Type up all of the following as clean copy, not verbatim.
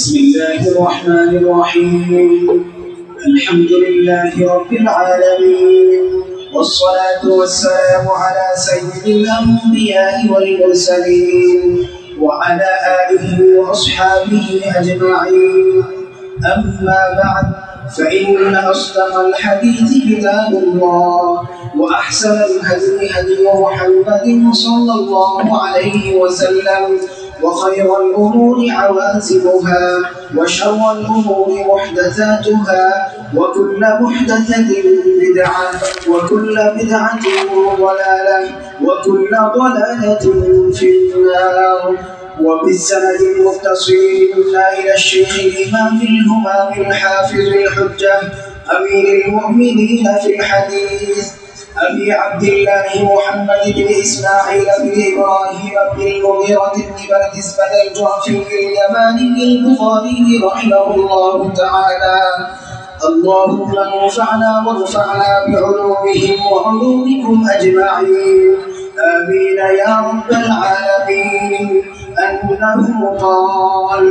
بسم الله الرحمن الرحيم. الحمد لله رب العالمين، والصلاة والسلام على سيد الأنبياء والمرسلين وعلى آله وأصحابه أجمعين. أما بعد، فإن أصدق الحديث كتاب الله، وأحسن الهدي هدي محمد صلى الله عليه وسلم، وخير الأمور عوازمها، وشر الأمور محدثاتها، وكل محدثة بدعة، وكل بدعة ضلالة، وكل ضلالة في النار. وبالسند المتصل إلى الشيخ الإمام الهمام الحافظ الحجة أمير المؤمنين في الحديث أبي عبد الله محمد بن إسماعيل بن إبراهيم بن المغيرة بن بردزبة الجعفي اليماني البخاري رحمه الله تعالى. اللهم انفعنا وارفعنا بعلومهم وعلومكم أجمعين، آمين يا رب العالمين. أنه قال: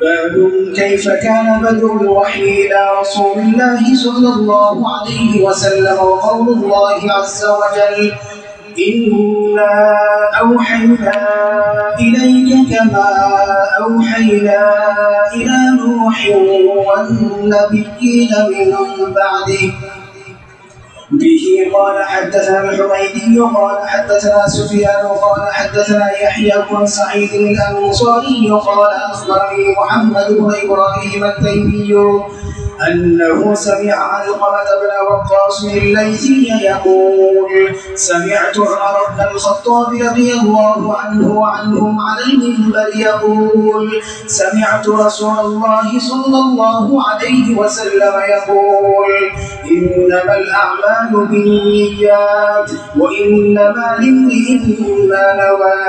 باب كيف كان بدء الوحي إلى رسول الله صلى الله عليه وسلم، وقول الله عز وجل: إنا أوحينا إليك كما أوحينا إلى نوح والنبيين من بعده. به قال حدثنا الحميدي قال حدثنا سفيان قال حدثنا يحيى بن سعيد الأنصاري قال أخبرني محمد بن إبراهيم التيمي أنه سمع علقمة بن وقاص الليثي يقول: سمعت عمر بن الخطاب رضي الله عنه وعنهم على المنبر يقول: سمعت رسول الله صلى الله عليه وسلم يقول: إنما الأعمال بالنيات، وإنما لامرئ ما نوى،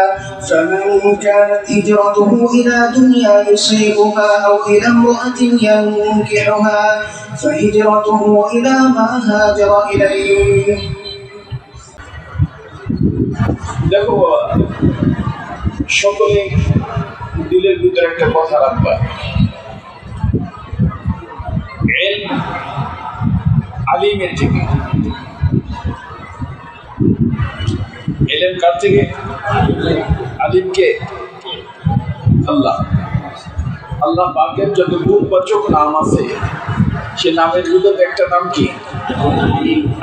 فمن كانت هجرته إلى دنيا يصيبها أو إلى امرأة ينكحها فهجرته إلى ما هاجر إليه। দেখো, সকলে দিলের ভিতরে একটা কথা রাখবা, ইলম আলিমের থেকে। ইলম কার থেকে? আলিমকে। আল্লাহ আল্লাহ পাকের যত গুণবাচক নাম আছে, সে নামের ভিতরে একটা নাম কি?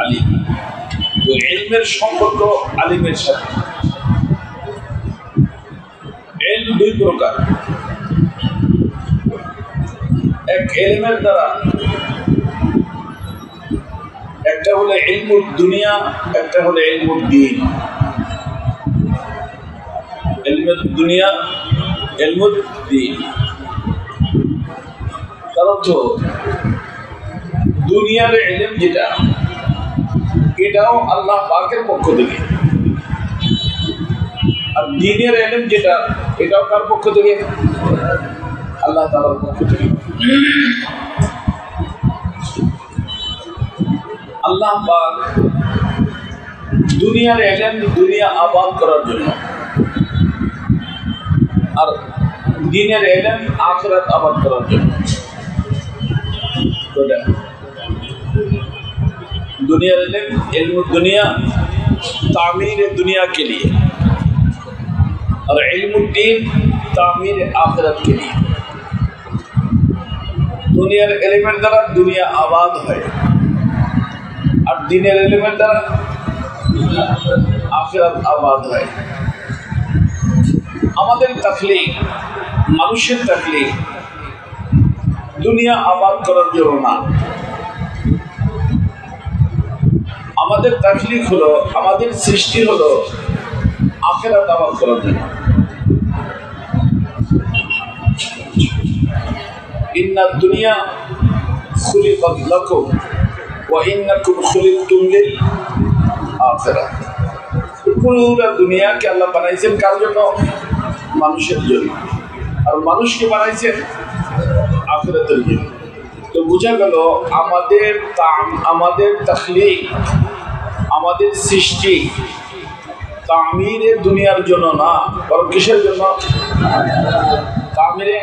আলিম। তো ইলমের সম্পর্ক আলিমের সাথে। ইলম দুই প্রকার, এক ইলমের দ্বারা, একটা হলো ইলমুদ দুনিয়া, একটা হলো ইলমুদ দ্বীন। ইলমুদ দুনিয়া, ইলমুদ দ্বীন। তার অর্থ দুনিয়ার ইলম যেটা, এটাও আল্লাহ পাকের পক্ষ থেকে, আর দ্বীনের ইলম যেটা, এটাও কার পক্ষ থেকে? আল্লাহ তাআলার পক্ষ থেকে। আল্লাহ পাক দুনিয়ার ইলম দুনিয়া আবাদ করার জন্য, আর দ্বীনের ইলম আখিরাত আবাদ করার জন্য। दुनिया इल्म दुनिया तामीर दुनिया के लिए, और इल्मुद्दीन तामीर आखिरत के लिए। दुनियार इल्मेर द्वारा दुनिया आबाद है, और दीनेर इल्मेर द्वारा आखिरत आबाद है। আমাদের তাকলিক, মানুষের তাকলিক দুনিয়া আবাদ করার জন্য না। আমাদের তাকলিক হলো, আমাদের সৃষ্টি হলো আখিরাত আবাদ করার জন্য। ইন্নাদ দুনিয়া খুলিকাত লাকুম ওয়া ইন্নাকুম খুলিকতুম লিল আখিরাহ। পুরো দুনিয়াকে আল্লাহ বানাইছেন কার জন্য? মানুষের জন্য। আর মানুষকে বানাইছেন আখিরাতের জন্য। তো বোঝা গেল আমাদের তাখলিক, আমাদের সৃষ্টি তামিরে দুনিয়ার জন্য না, বরং কিসের জন্য? তামিরে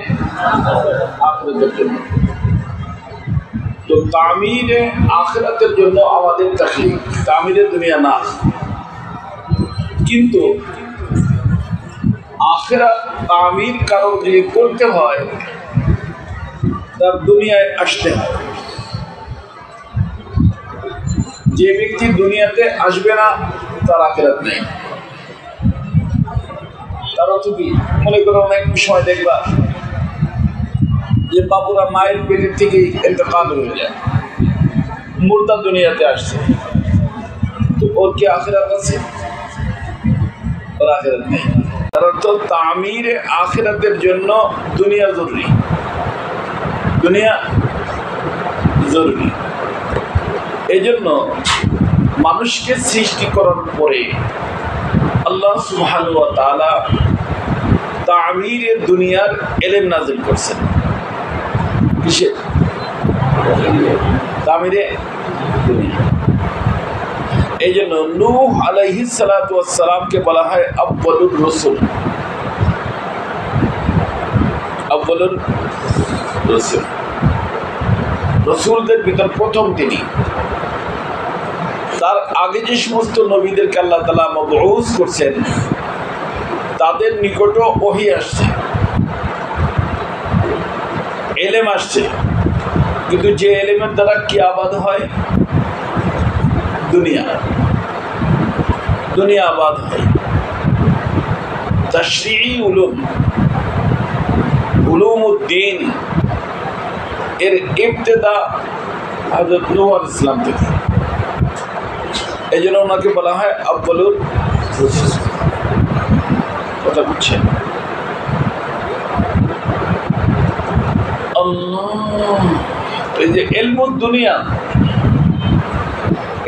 আখিরাতের জন্য। তো তামিরে আখিরাতের জন্য আমাদের তাকলিফ, তামিরে দুনিয়া না। কিন্তু আখিরাত তামির কারণ যদি করতে হয় তার দুনিয়ায় আসতে হয়। যে ব্যক্তি দুনিয়াতে আসবে না তার আখিরাত নেই। তার অর্থ কি? মনে করো অনেক সময় দেখবা যে বাবুরা মায়ের পেটের থেকেই ইন্তেকাল হয়ে যায়, মুর্দা দুনিয়াতে আসছে, তো ওর কি আখিরাত আছে? ওর আখিরাত নেই। তার অর্থ তামিরে আখিরাতের জন্য দুনিয়া জরুরি, দুনিয়া জরুরি। এই জন্য মানুষকে সৃষ্টি করার পরে আল্লাহ সুবহানাহু ওয়া তাআলা তামিরে দুনিয়ার ইলম নাযিল করছেন। কিসে? তামিরে দুনিয়া। এই জন্য নূহ আলাইহিস সালাতু ওয়াস সালামকে বলা হয় আউয়ালুর রাসূল, আউয়ালুর রাসূল, রাসূলদের ভিতর প্রথম তিনি। তার আগে যে সমস্ত নবীদেরকে আল্লাহ তাআলা মবউস করছেন তাদের নিকটও ওহী আসছে, ইলম আসছে, কিন্তু যে ইলমের দ্বারা কি আবাদ হয়? দুনিয়া, দুনিয়া আবাদ হয়। তাশরিঈ উলুম, উলুমুদ্দিন এর ইবতিদা হযরত নূহ আলাইহিস সালাম থেকে। এই জন্য ওনাকে বলা হয় আউয়ালুর রাসূল। কথা বুঝছেন? আল্লাহ, এই যে ইলমুদ দুনিয়া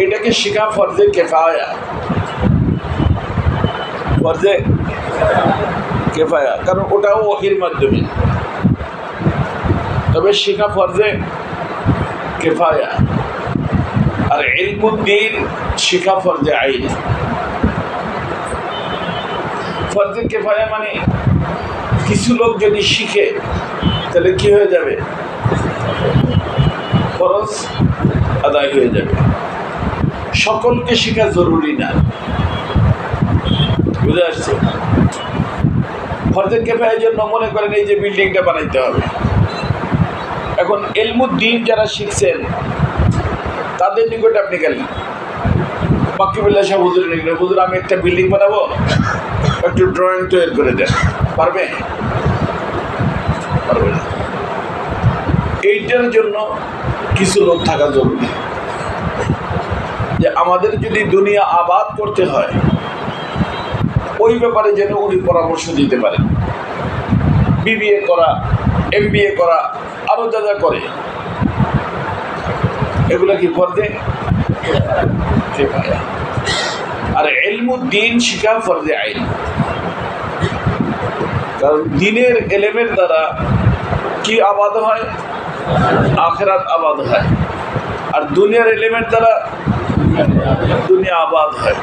এটাকে শিখা ফরজে কিফায়া, ফরজে কিফায়া, কারণ ওটাও ওহীর মাধ্যমে। তবে শিখা ফরজে কিফায়া, আর ইলমুদ্দিন শিখা ফরজে আইন। ফরজে কিফায়া মানে কিছু লোক যদি শিখে তাহলে কি হয়ে যাবে? ফরজ আদায় হয়ে যাবে। সকলকে শেখা জরুরি না, বুঝে আসছে? ফরজে কিফায়ার জন্য মনে করেন এই যে বিল্ডিংটা বানাইতে হবে, এখন ইলমুদ্দিন যারা শিখছেন তাদের নিকট আপনি গেলেন, বাকিবুল্লাহ সাহেব হুজুরের নিকট, হুজুর আমি একটা বিল্ডিং বানাবো, একটু ড্রয়িং তৈরি করে দেন, পারবে? পারবে না। এইটার জন্য কিছু লোক থাকা জরুরি, যে আমাদের যদি দুনিয়া আবাদ করতে হয় ওই ব্যাপারে যেন উনি পরামর্শ দিতে পারেন। বিবিএ করা, এমবিএ করা, আরো যা যা করে এগুলা কি ফরজে কিফায়া। আর ইলমুদ্দিন শিখা ফরজে আইন, কারণ দ্বীনের ইলমের দ্বারা কি আবাদ হয়? আখিরাত আবাদ হয়। আর দুনিয়ার ইলমের দ্বারা দুনিয়া আবাদ হয়।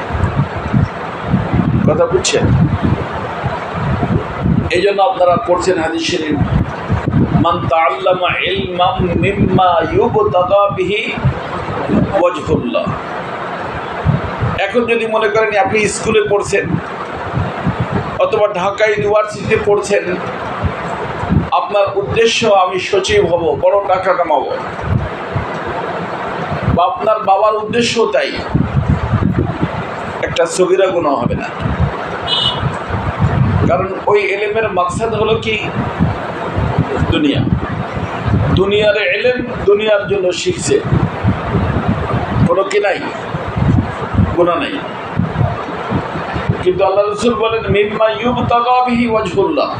কথা বুঝছেন? এই জন্য আপনারা পড়ছেন হাদিস শরীফ, মান তাআল্লামা ইলমান মিম্মা ইউবতাগা বিহি ওয়াজহুল্লাহ। এখন যদি মনে করেন আপনি স্কুলে পড়ছেন অথবা ঢাকা ইউনিভার্সিটিতে পড়ছেন, আপনার উদ্দেশ্য আমি সচিব হব, বড় টাকা কামাবো, বা আপনার বাবার উদ্দেশ্য তাই, একটা সগীরা গুনাহ হবে না। কারণ ওই ইলমের মাকসাদ হলো কি? দুনিয়া। দুনিয়ার ইলম দুনিয়ার জন্য শিখছে, কোনো কি নাই, গুনাহ নাই। কিন্তু আল্লাহ রাসূল বলেন মিম্মা ইউবতাগা বিহি ওয়াজহুল্লাহ,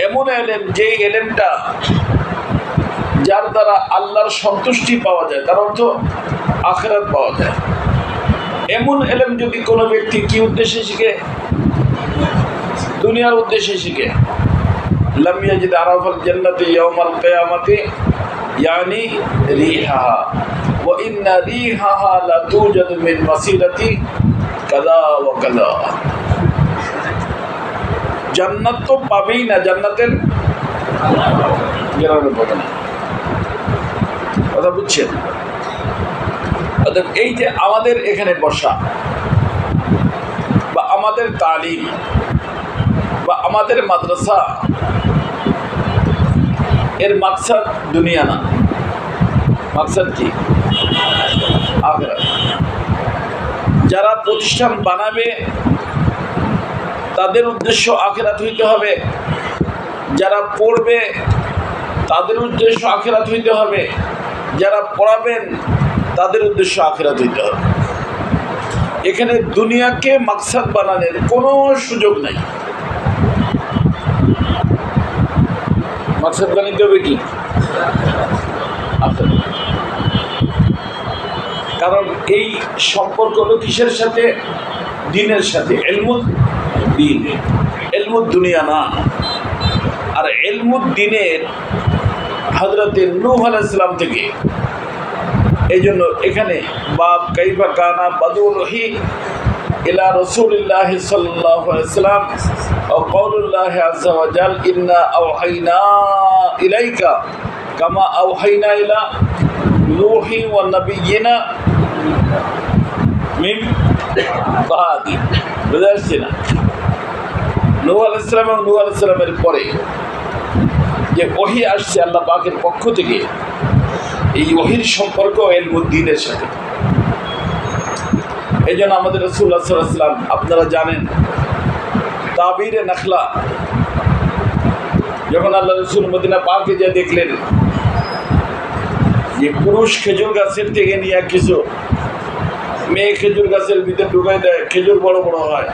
এমন ইলম যে ইলমটা যার দ্বারা আল্লাহর সন্তুষ্টি পাওয়া যায়, তার অর্থ আখিরাত পাওয়া যায়। এমন ইলম যদি কোনো ব্যক্তি কি উদ্দেশ্যে শিখে? দুনিয়ার উদ্দেশ্যে শিখে। লাম ইয়াজিদ আরাফাল জান্নাতি ইয়াউমাল কিয়ামাতি ইয়ানি রিহাহা ওয়া ইন্না রিহাহা লা তুজাদু মিন মাসিরাতি কাযা ওয়া কাযা। জান্নাত তো পাবেই না, জান্নাতের গ্রামের পথে না। কথা বুঝছেন? অর্থাৎ এই যে আমাদের এখানে বসা বা আমাদের তালিম বা আমাদের মাদ্রাসা, এর মাকসাদ দুনিয়া না। মাকসাদ কি? আখিরাত। যারা প্রতিষ্ঠান বানাবে তাদের উদ্দেশ্য আখিরাত হইতে হবে, যারা পড়বে তাদের উদ্দেশ্য আখিরাত হইতে হবে, যারা পড়াবেন তাদের উদ্দেশ্য আখিরাত হইতে হবে। এখানে দুনিয়াকে মাকসাদ বানানোর কোনো সুযোগ নাই। মাকসাদ বানাইতে হবে কি? আখিরাত। কারণ এই সম্পর্ক হলো কিসের সাথে? দিনের সাথে। ইলমুদ দ্বীন, ইলমুদ দুনিয়া না। আর ইলমুদ দ্বীনের হযরতে নূহ আলাইহিস সালাম থেকে। এই জন্য এখানে বাব কাইফা কানা বাদুল ওয়াহি ইলা রাসূলিল্লাহি সাল্লাল্লাহু আলাইহি ওয়াসাল্লাম ওয়া কাউলুল্লাহি আযজা ওয়া জাল ইন্না আওহাইনা ইলাইকা কামা আওহাইনা ইলা নূহি ওয়া নাবিয়িনা মিন বাদি। বুঝা যাচ্ছে না? নূহ আলাইহিস সালাম এবং নূহ আলাইহিস সালামের পরে যে ওহী আসছে আল্লাহ পাকের পক্ষ থেকে, এই ওহীর সম্পর্ক ইলমুদ দ্বীনের সাথে। এই জন্য আমাদের রাসূলুল্লাহ সাল্লাল্লাহু আলাইহি ওয়াসাল্লাম, আপনারা জানেন, তাবিরে নাখলা যখন আল্লাহ রাসূল মদিনা পাকে যা দেখলেন যে পুরুষ খেজুর গাছের থেকে নিয়ে কিছু মেয়ে খেজুর গাছের ভিতরে ঢুকাই দেয়, খেজুর বড় বড় হয়।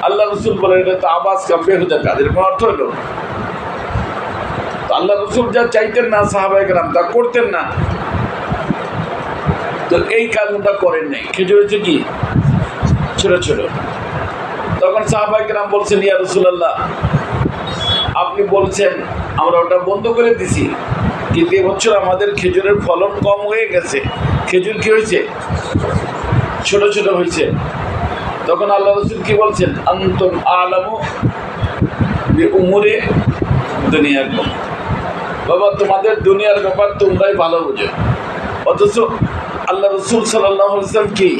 আল্লাহ রাসূল বলেন এটা তো আবাস কা বেহুদা কাজ। এর অর্থ হলো আল্লাহ রাসূল যা চাইতেন না সাহাবায়ে কেরাম তা করতেন না, তো এই কাজটা করেন নাই। খেজুর হচ্ছে কি ছোট ছোট। তখন সাহাবায়ে কেরাম বলছেন, ইয়া রাসূলুল্লাহ, আপনি বলছেন আমরা ওটা বন্ধ করে দিছি, কিন্তু এবছর আমাদের খেজুরের ফলন কম হয়ে গেছে। খেজুর কি হয়েছে? ছোট ছোট হয়েছে। তখন আল্লাহ রাসূল কি বলছেন? আনতুম আ'লামু বিউমুরি দুনিয়াকুম। বাবা, তোমাদের দুনিয়ার ব্যাপার তোমরাই ভালো বুঝো। অথচ আল্লাহ রাসূল সাল্লাল্লাহু আলাইহি ওয়াসাল্লাম কি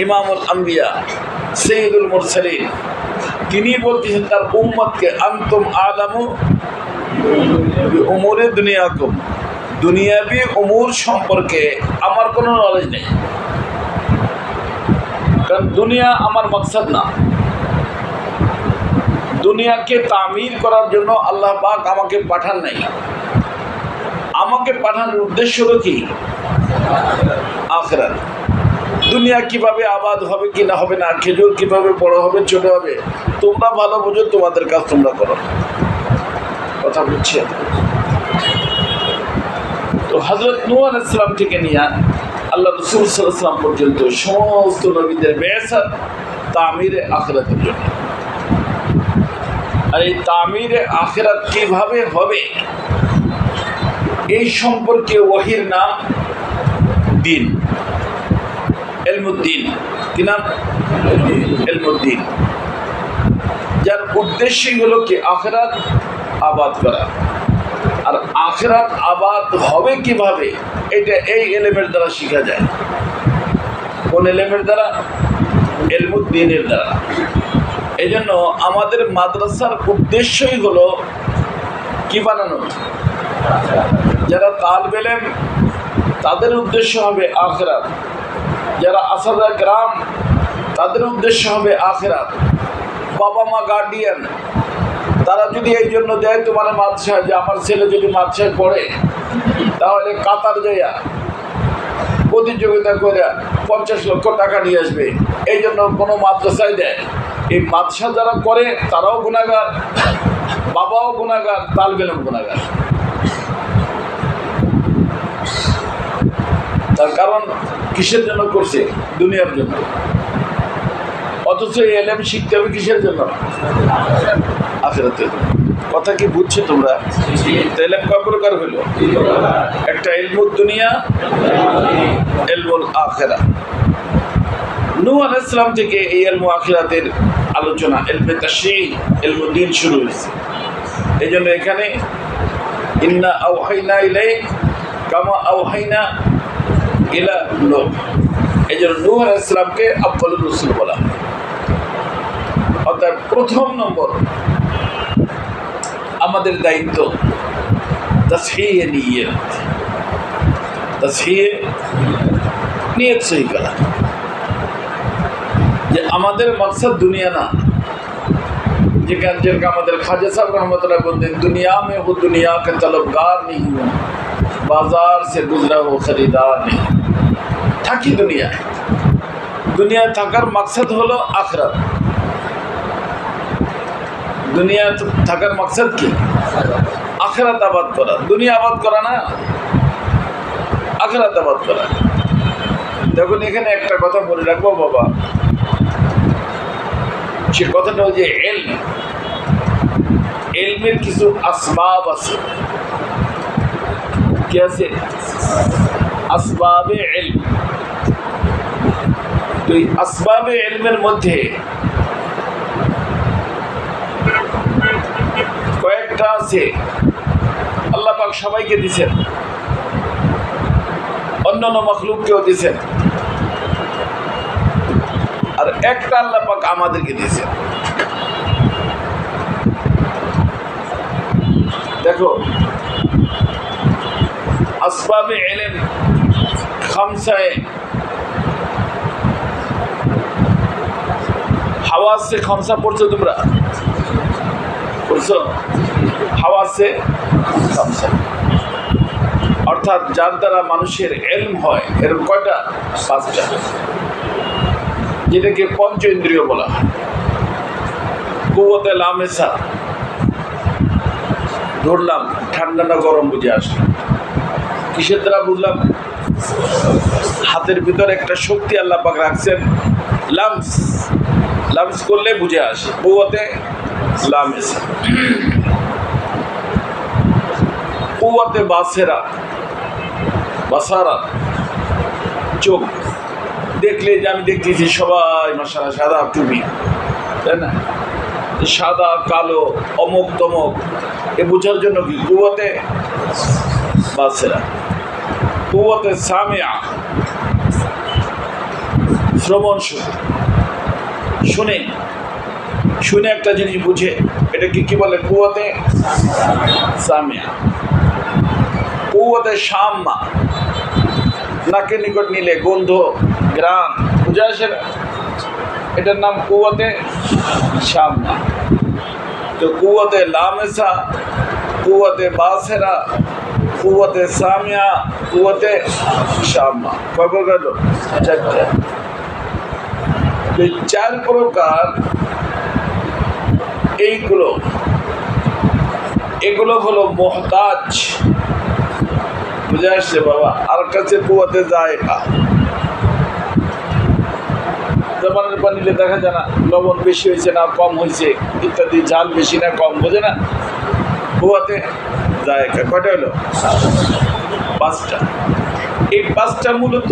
ইমামুল আম্বিয়া, সাইয়্যিদুল মুরসালিন, তিনি বলতেছেন তার উম্মতকে আনতুম আ'লামু বিউমুরি দুনিয়াকুম, দুনিয়াবি উমুর সম্পর্কে আমার কোনো নলেজ নেই। কারণ দুনিয়া আমার মাকসাদ না। দুনিয়াকে তামির করার জন্য আল্লাহ পাক আমাকে পাঠান নাই। আমাকে পাঠানোর উদ্দেশ্য হলো কি? আখিরাত। দুনিয়া কিভাবে আবাদ হবে কি না হবে না, খেজুর কিভাবে বড় হবে ছোট হবে, তোমরা ভালো বুঝো, তোমাদের কাজ তোমরা করো। কথা বুঝছেন? তো হযরত নূহ আলাইহিস সালাম থেকে নিয়ে আল্লাহ রাসূল সাল্লাল্লাহু আলাইহি ওয়াসাল্লাম পর্যন্ত সমস্ত নবীদের বিআসাত তামিরে আখিরাতের জন্য। আর এই তামিরে আখিরাত কিভাবে হবে এই সম্পর্কে ওহীর নাম দ্বীন, ইলমুদ্দীন। কি নাম? ইলমুদ্দীন। যার উদ্দেশ্যই হলো কি আখিরাত আবাদ করা। আর আখিরাত আবাদ হবে কিভাবে, এটা এই ইলমের দ্বারা শেখা যায়। কোন ইলমের দ্বারা? ইলমুদ্দীনের দ্বারা। এই জন্য আমাদের মাদ্রাসার উদ্দেশ্যই হলো কি বানানো? যারা তালিবে ইলম তাদের উদ্দেশ্য হবে আখিরাত, যারা আসাদা গ্রাম তাদের উদ্দেশ্য হবে আখিরাত, বাবা মা গার্ডিয়ান তারা যদি এই জন্য দেয় তোমার মাদ্রাসায়, যে আমার ছেলে যদি মাদ্রাসায় পড়ে তাহলে কাতার যাইয়া প্রতিযোগিতা করে 50 লক্ষ টাকা নিয়ে আসবে, এই জন্য কোনো মাদ্রাসায় দেয়। এই মাদ্রাসা যারা করে তারাও গুনাহগার, বাবাও গুনাহগার, তালিবে ইলম গুনাহগার। তার কারণ কিসের জন্য করছে? দুনিয়ার জন্য। অথচ এই ইলম শিখতে হবে কিসের জন্য? আখিরাতের জন্য। কথা কি বুঝছো তোমরা? ইলম কয় প্রকার হলো? একটা ইলমুদ দুনিয়া, ইলমুল আখিরা। নূহ আলাইহিস সালাম থেকে এই ইলমু আখিরাতের আলোচনা, ইলমে তাশরীহ, ইলমুদ্দীন শুরু হয়েছে। এই জন্য এখানে ইন্না আওহাইনা ইলাইক কামা আওহাইনা ইলা নূহ, এই জন্য নূহ আলাইহিস সালামকে আফদালুর রাসূল বলা। অর্থাৎ প্রথম নম্বর আমাদের দায়িত্ব তাসহিয়ে নিয়ত, তাসহিয়ে নিয়ত সহি করা, যে আমাদের মকসদ দুনিয়া না। যেখানে আমাদের খাজা সাহেব রহমতুল্লাহ বলতেন, দুনিয়া में हो दुनिया का तलबगार नहीं हो, बाजार से गुजरा हो खरीदार नहीं। থাকি দুনিয়ায়, দুনিয়ায় থাকার মাকসাদ হলো আখিরাত। দুনিয়া থাকার মাকসাদ কি? আখিরাত আবাদ করা। দুনিয়া আবাদ করা না, আখিরাত আবাদ করা। দেখুন এখানে একটা কথা বলে রাখবো বাবা, সে কথাটা হচ্ছে এলমের কিছু আসবাব আছে। কি আছে? আসবাবে ইলম। তো এই আসবাবে ইলমের মধ্যে কয়েকটা আছে আল্লাহ পাক সবাইকে দিয়েছেন, অন্যান্য মাখলুককেও দিয়েছেন, আর একটা আল্লাহ পাক আমাদেরকে দিয়েছেন। দেখো আসবাবে ইলম খামসায়ে হাওয়াসে খামসা পড়ছো তোমরা? পড়ছো? হাওয়াসে খামসা অর্থাৎ যার দ্বারা মানুষের ইলম হয়, এরকম কয়টা? 5টা, যেটাকে পঞ্চ ইন্দ্রিয় বলা হয়। কুওয়াতে লামেসা, ধরলাম ঠান্ডা না গরম বুঝে আসলো। কিসের দ্বারা বুঝলাম? হাতের ভিতরে একটা শক্তি আল্লাহ পাক রাখছেন, লামস, লামস করলে বুঝে আসে। কুওয়াতে লামেসা। কুওয়াতে বাসেরা, বাসারা, চোখ দেখলে যে আমি দেখতেছি সবাই মাশাআল্লাহ সাদা টুপি, তাই না? সাদা কালো অমুক তমুক, এ বোঝার জন্য কি? কুওয়াতে বাসেরা। কুওয়াতে সামিয়া, শ্রবণ শক্তি, শুনে শুনে একটা জিনিস বুঝে, এটাকে কি বলে? কুওয়াতে সামিয়া। কুওয়াতে শাম্মা, নাকের নিকট নিলে গন্ধ গ্রাম বুঝে আসে না, এটার নাম কুওয়াতে শাম্মা। তো কুওয়াতে লামেসা, কুওয়াতে বাসেরা, কুওয়াতে সামিয়া, কুওয়াতে শাম্মা। কবে গেল? 4টা। এই 4 প্রকার এগুলো হলো মোহতাজ। বুঝে আসছে বাবা? আর কাছে কুয়াতে যায় না, জবানের পানিতে দেখা যায় না লবণ বেশি হয়েছে না কম হয়েছে ইত্যাদি, ঝাল বেশি না কম, বোঝে না। কুয়াতে যায় কয়টা হলো? 5টা। এই 5টা মূলত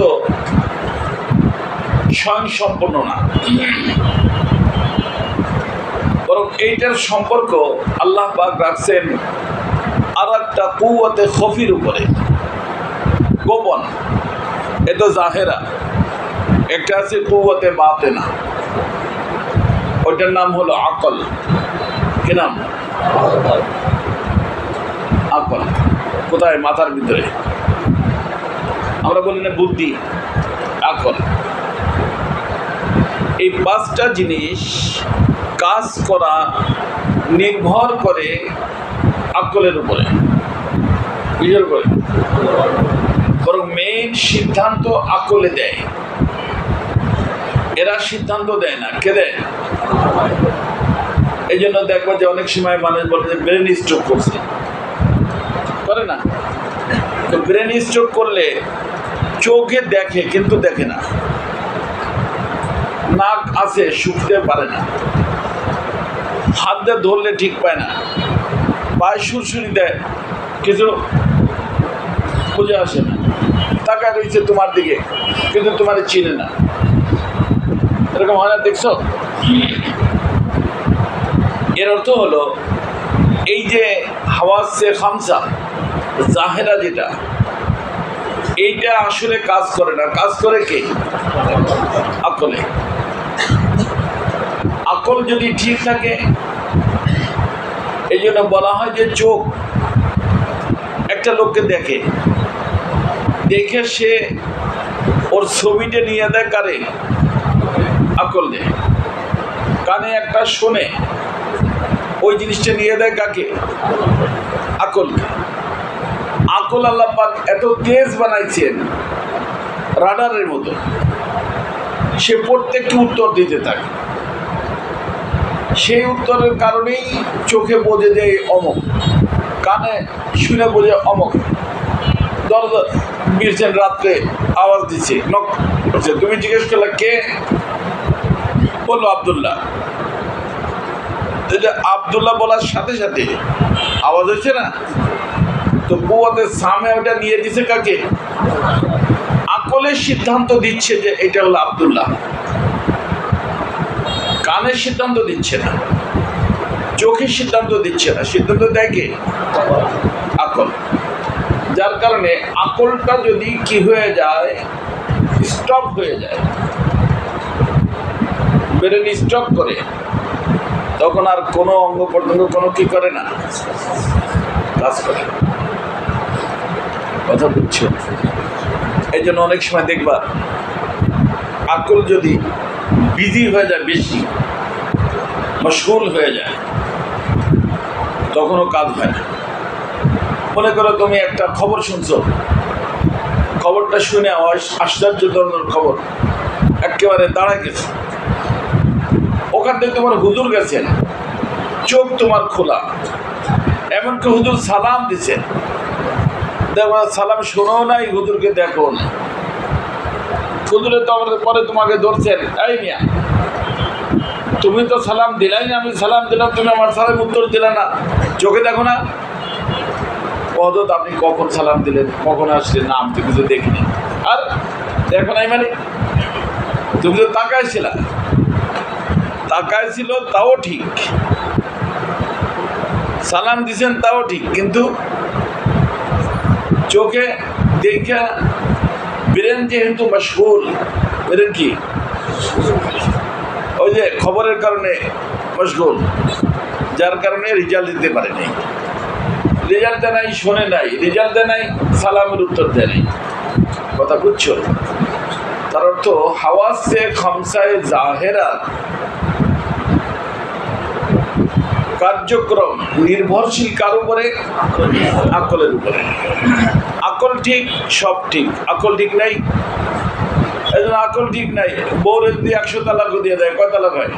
স্বয়ংসম্পন্ন না, বরং এইটার সম্পর্ক আল্লাহ পাক রাখছেন আর একটা কুওয়াতে খফির উপরে, গোপন। এ তো জাহেরা। একটা আছে কুওয়াতে বাতেনা, ওইটার নাম হলো আকল। কি নাম? আকল। কোথায়? মাথার ভিতরে। আমরা বলি না বুদ্ধি, আকল। এই 5টা জিনিস কাজ করা নির্ভর করে আকলের উপরে, বুঝার উপরে। বরং মেইন সিদ্ধান্ত আকলে দেয়, এরা সিদ্ধান্ত দেয় না। কে দেয়? এই জন্য দেখবো যে অনেক সময় মানুষ বলে যে ব্রেন স্ট্রোক করছে, করে না? তো ব্রেন স্ট্রোক করলে চোখে দেখে কিন্তু দেখে না, নাক আছে শুকতে পারে না, হাত দিয়ে ধরলে ঠিক পায় না, পায়ে সুরসুরি দেয় কিছু বুঝে আসে না, তাকায় রয়েছে তোমার দিকে কিন্তু তোমার চিনে না। এরকম হয় না? দেখছো? এর অর্থ হলো এই যে হাওয়াসে খামসা জাহেরা যেটা, এইটা আসলে কাজ করে না, কাজ করে কে? আকলে। আকল যদি ঠিক থাকে, এই জন্য বলা হয় যে চোখ একটা লোককে দেখে, দেখে সে ওর ছবিটা নিয়ে দেয় কারে? আকল দেয়। কানে একটা শোনে, ওই জিনিসটা নিয়ে দেয় কাকে? আকলকে। আকল আল্লাহ পাক এত তেজ বানাইছেন রাডারের মতো, সে প্রত্যেকটি উত্তর দিতে থাকে। সেই উত্তরের কারণেই চোখে বোঝে যে অমুক, কানে শুনে বোঝে অমুক। দরজা বীরছেন, রাত্রে আওয়াজ দিচ্ছে, নক করছে, তুমি জিজ্ঞেস করলে কে? বললো আব্দুল্লাহ। আব্দুল্লাহ বলার সাথে সাথে আওয়াজ হয়েছে না? তো কুয়াতের সামনে ওটা নিয়ে দিছে কাকে? আকলের সিদ্ধান্ত দিচ্ছে যে এটা হলো আব্দুল্লাহ, কানের সিদ্ধান্ত দিচ্ছে না, চোখের সিদ্ধান্ত দিচ্ছে না, সিদ্ধান্ত দেয় কে? আকল। যার কারণে আকলটা যদি কি হয়ে যায়, স্টপ হয়ে যায়, ব্রেন স্টপ করে, তখন আর কোনো অঙ্গ প্রত্যঙ্গ কোনো কি করে না, কাজ করে। কথা বুঝছো? এই জন্য অনেক সময় দেখবা আকল যদি বিজি হয়ে যায়, বেশি মশগুল হয়ে যায়, তখনও কাজ হয় না। মনে করো তুমি একটা খবর শুনছো, খবরটা শুনে আশ্চর্যজনক খবর, একেবারে দাঁড়ায় গেছে, ওখান থেকে তোমার হুজুর গেছেন, চোখ তোমার খোলা, এমনকি হুজুর সালাম দিচ্ছেন, দেখো সালাম শোনো নাই, হুজুরকে দেখো না, হুজুরে তো আমাদের পরে তোমাকে ধরছেন, এই মিয়া তুমি তো সালাম দিলাই না, আমি সালাম দিলাম, তুমি আমার সালাম উত্তর দিলে না, চোখে দেখো না? হযরত আপনি কখন সালাম দিলেন, কখন আসলেন? না, আমি তো কিছু দেখিনি। আর দেখো নাই মানে? তুমি তো তাকাইছিলা, তাকাইছিল তাও ঠিক, সালাম দিছেন তাও ঠিক, কিন্তু চোখে দেখা ব্রেন যেহেতু মশগুল, ব্রেন কি ওই যে খবরের কারণে মশগুল, যার কারণে রেজাল্ট দিতে পারে নাই, রেজাল্ট দেয় নাই, শোনে নাই, রেজাল্ট দেয় নাই, সালামের উত্তর দেয় নাই। কথা বুঝছো? তার অর্থ হাওয়াসে খামসায়ে জাহেরা কার্যক্রম নির্ভরশীল কার উপরে? আকলের উপরে। আকল ঠিক, সব ঠিক। আকল ঠিক নাই, এই জন্য আকল ঠিক নাই, বউরে যদি 100 তালাকও দিয়ে দেয়, কয় তালাক হয়?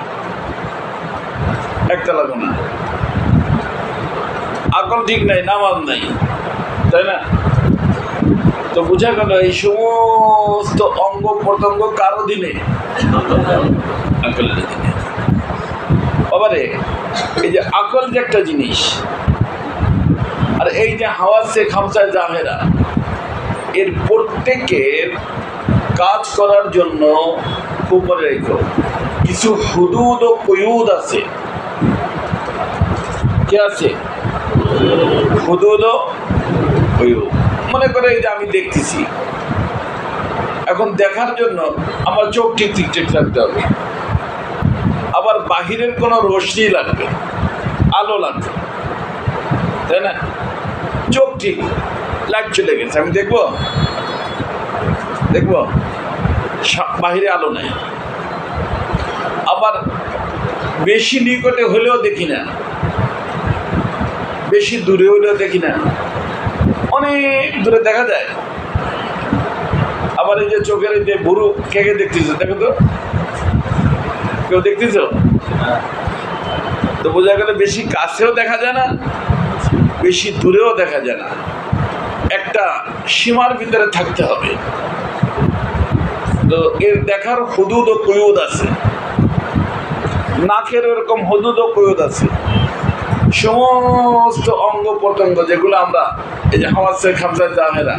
1 তালাকও না। আকল ঠিক নাই, নামাজ নাই, তাই না? তো বোঝা গেল এই সমস্ত অঙ্গ প্রত্যঙ্গ কার অধীনে? আকলের অধীনে। বাবারে, এই যে আকল যে একটা জিনিস, আর এই যে হাওয়াসে খামসায়ে জাহেরা, এর প্রত্যেকের কাজ করার জন্য খুব মনে রেখো কিছু হুদুদ ও কুয়ুদ আছে। কি আছে? হুদুদ ও কুয়ুদ। মনে করে এই যে আমি দেখতেছি, এখন দেখার জন্য আমার চোখ ঠিক ঠিক ঠিক রাখতে হবে, আবার বাহিরের কোনো রোশনি লাগবে, আলো লাগবে, তাই না? চোখ ঠিক, লাইট চলে গেছে, আমি দেখবো দেখবো বাহিরে আলো নাই, আবার বেশি নিকটে হলেও দেখি না, বেশি দূরে হলেও দেখি না, অনেক দূরে দেখা যায়। আবার এই যে চোখের এই যে বুড়ো কে কে দেখতেছ, দেখো তো, কেউ দেখতেছ? তো বোঝা গেল বেশি কাছেও দেখা যায় না, বেশি দূরেও দেখা যায় না, একটা সীমার ভিতরে থাকতে হবে। তো এর দেখার হুদুদ ও কুয়ুদ আছে, নাকের এরকম হুদুদ ও কুয়ুদ আছে। সমস্ত অঙ্গ প্রত্যঙ্গ যেগুলো আমরা এই যে হাওয়াসে খামসায়ে জাহেরা,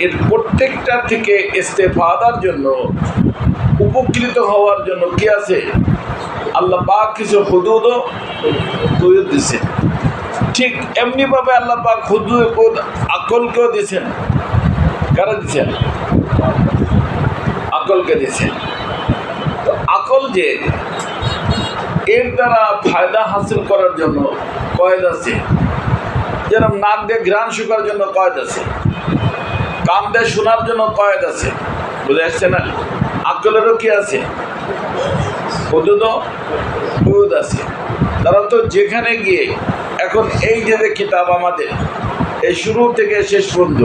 এর প্রত্যেকটা থেকে ইস্তেফাদার জন্য, উপকৃত হওয়ার জন্য কি আছে? আল্লাহ পাক কিছু হুদুদ ও কুয়ুদ দিয়েছে। ঠিক এমনিভাবে আল্লাহ পাক খুদ আকলকেও দিয়েছেন। কারা দিয়েছেন? আকলকে দিয়েছেন। তো আকল যে এর দ্বারা ফায়দা হাসিল করার জন্য কয়েদ আছে, যেরকম নাক দিয়ে ঘ্রাণ শুকার জন্য কয়েদ আছে, কান দিয়ে শোনার জন্য কয়েদ আছে, বুঝে আসছে না? আকলেরও কি আছে? হুদুদ আছে। তারা তো যেখানে গিয়ে এখন এই যে কিতাব আমাদের এই শুরু থেকে শেষ পর্যন্ত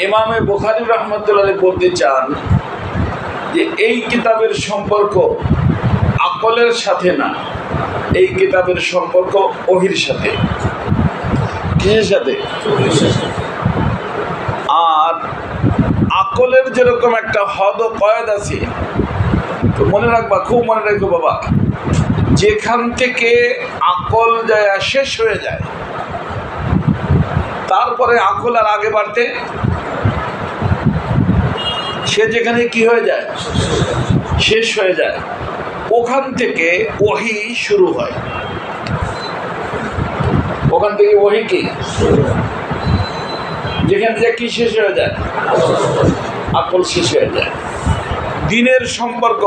ইমামে বুখারী রাহমাতুল্লাহ বলতে চান যে এই কিতাবের সম্পর্ক আকলের সাথে না, এই কিতাবের সম্পর্ক ওহীর সাথে। কিসের সাথে? আর আকলের যেরকম একটা হদ ও কয়েদ আছে, তো মনে রাখবা, খুব মনে রাখবো বাবা, যেখান থেকে আকল যায় শেষ হয়ে যায়, তারপরে আকল আর আগে বাড়তে সে যেখানে কি হয়ে যায়, শেষ হয়ে যায়, ওখান থেকে ওহী শুরু হয়। ওখান থেকে ওহী কি, যেখান থেকে কি শেষ হয়ে যায়, আকল শেষ হয়ে যায়। দ্বীনের সম্পর্ক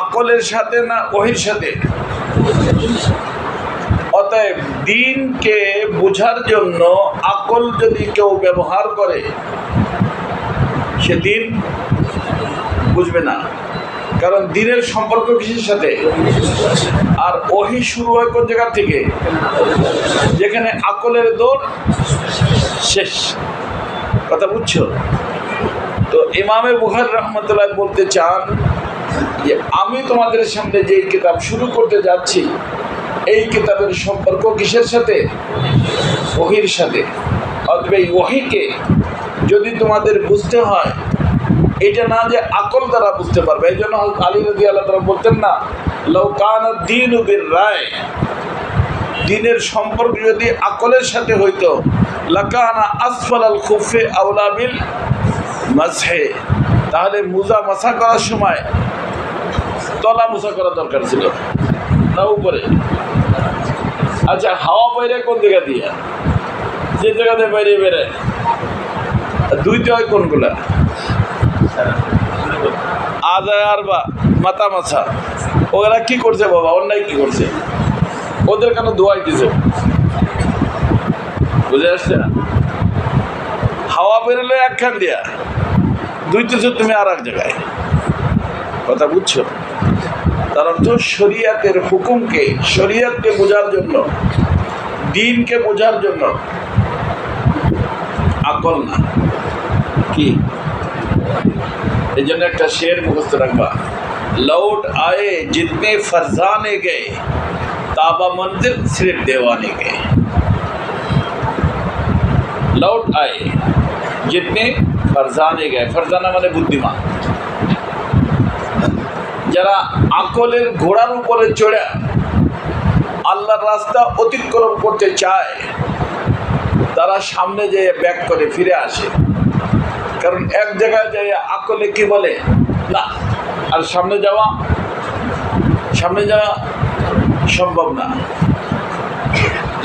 আকলের সাথে না ওহীর সাথে? অতএব দ্বীনকে বোঝার জন্য আকল যদি কেউ ব্যবহার করে, সে দ্বীন বুঝবে না, কারণ দ্বীনের সম্পর্ক কিসের সাথে? আর ওহী শুরু হয় কোন জায়গা থেকে? যেখানে আকলের দৌড় শেষ। কথা বুঝছো? তো ইমামে বুখারী রাহমাতুল্লাহ বলতে চান যে আমি তোমাদের সামনে যে কিতাব শুরু করতে যাচ্ছি, এই কিতাবের সম্পর্ক কিসের সাথে? ওহীর সাথে। অতএব এই ওহীকে যদি তোমাদের বুঝতে হয়, এটা না যে আকল দ্বারা বুঝতে পারবে। এই জন্য আলী রাদিয়াল্লাহু তাআলা বলতেন না, লাউ কানা দ্বীনু বির-রায়, দ্বীনের সম্পর্ক যদি আকলের সাথে হইতো, লাকানা আসফালাল খুফে আওলা বিল মাসহে, তাহলে মুজা মাসা করার সময় তলা মুসা করা দরকার ছিল না উপরে। আচ্ছা, হাওয়া বাইরে কোন দিকে দিয়ে? যে জায়গাতে বাইরে বেড়ে দুইতে হয় কোনগুলা? আদায় আর বা মাথা মাছা। ওরা কি করছে বাবা? অন্যায় কি করছে? ওদের কেন দোয়াই দিছে? বুঝে আসছে না? হাওয়া বেরোলে একখান দিয়া, দুইতেছ তুমি আর এক জায়গায়। কথা বুঝছো? তার অর্থ শরিয়াতের হুকুমকে, শরিয়াতকে বোঝার জন্য, দ্বীনকে বোঝার জন্য আকল না, কি? এই জন্য একটা শের মুখস্থ রাখবা, লৌট আয়ে জিতনে ফরজানে গে, তাবা মঞ্জিল সির্ফ দেওয়ানে গে। লৌট আয়ে জিতনে ফরজানে গে, ফরজানা মানে বুদ্ধিমান। যারা আকলের ঘোড়ার উপরে চড়ে আল্লাহর রাস্তা অতিক্রম করতে চায়, তারা সামনে যেয়ে ব্যাক করে ফিরে আসে। কারণ এক জায়গায় যেয়ে আকলে কি বলে না, আর সামনে যাওয়া সম্ভব না।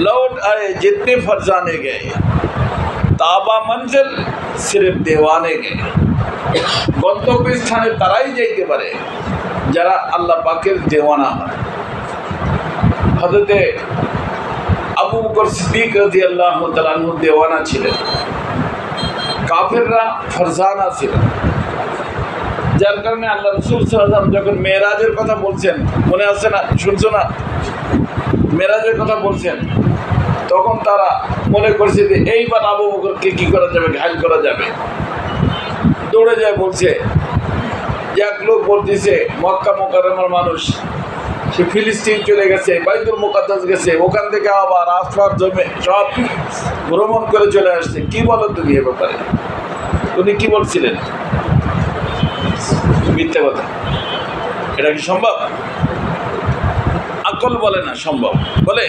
লৌট আয়ে জিতনে ফরজানে গে, তাবা মঞ্জিল সির্ফ দেওয়ানে গে। গন্তব্যস্থানে তারাই যাইতে পারে যারা আল্লাহ পাকের দেওয়ানা হয়। হযরতে আবু বকর সিদ্দিক রাদিয়াল্লাহু তাআলা আনহু দেওয়ানা ছিলেন, কাফেররা ফরজানা ছিলেন। যার কারণে আল্লাহ রাসূল সাল্লাল্লাহু আলাইহি ওয়াসাল্লাম যখন মেরাজের কথা বলছেন, মনে আছে না? শুনছো না? মেরাজের কথা বলছেন, তখন তারা মনে করছে যে এইবার আবু বকরকে কি করা যাবে, ঘায়েল করা যাবে। দৌড়ে যায় বলছে, এক লোক বলতেছে মক্কা মুকাররমার মানুষ, সে ফিলিস্তিন চলে গেছে, বাইতুল মুকাদ্দাস গেছে, ওখান থেকে আবার আসফার জমে সব ভ্রমণ করে চলে আসছে। কি বলো তুমি এ ব্যাপারে? উনি কি বলছিলেন? মিথ্যা কথা। এটা কি সম্ভব? আকল বলে না সম্ভব, বলে।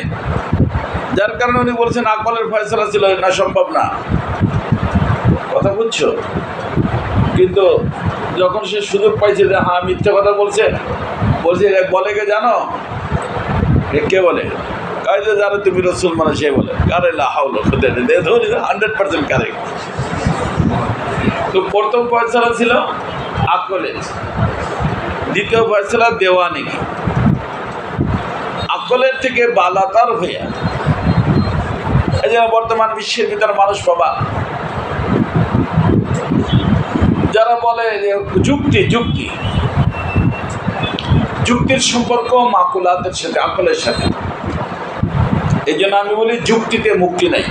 যার কারণে উনি বলছেন আকলের ফয়সালা ছিল না, সম্ভব না। কথা বুঝছো? কিন্তু যখন সে সুযোগ পাইছে যে হ্যাঁ মিথ্যা কথা বলছে, বলছে বলে কে জানো? কে বলে? এই যে যারা তুমি রসুল মানে সে বলে আরে লা হাওলা 100% কারেক্ট। তো প্রথম ফয়সালা ছিল আকলের, দ্বিতীয় ফয়সালা দেওয়ানি। আকলের থেকে বালাতার হইয়া এই যে বর্তমান বিশ্বের ভিতরে মানুষ পাবা যারা বলে যে যুক্তি যুক্তি যুক্তির সম্পর্ক মাকুলাতের সাথে, আকলের সাথে। এই জন্য আমি বলি যুক্তিতে মুক্তি নাই,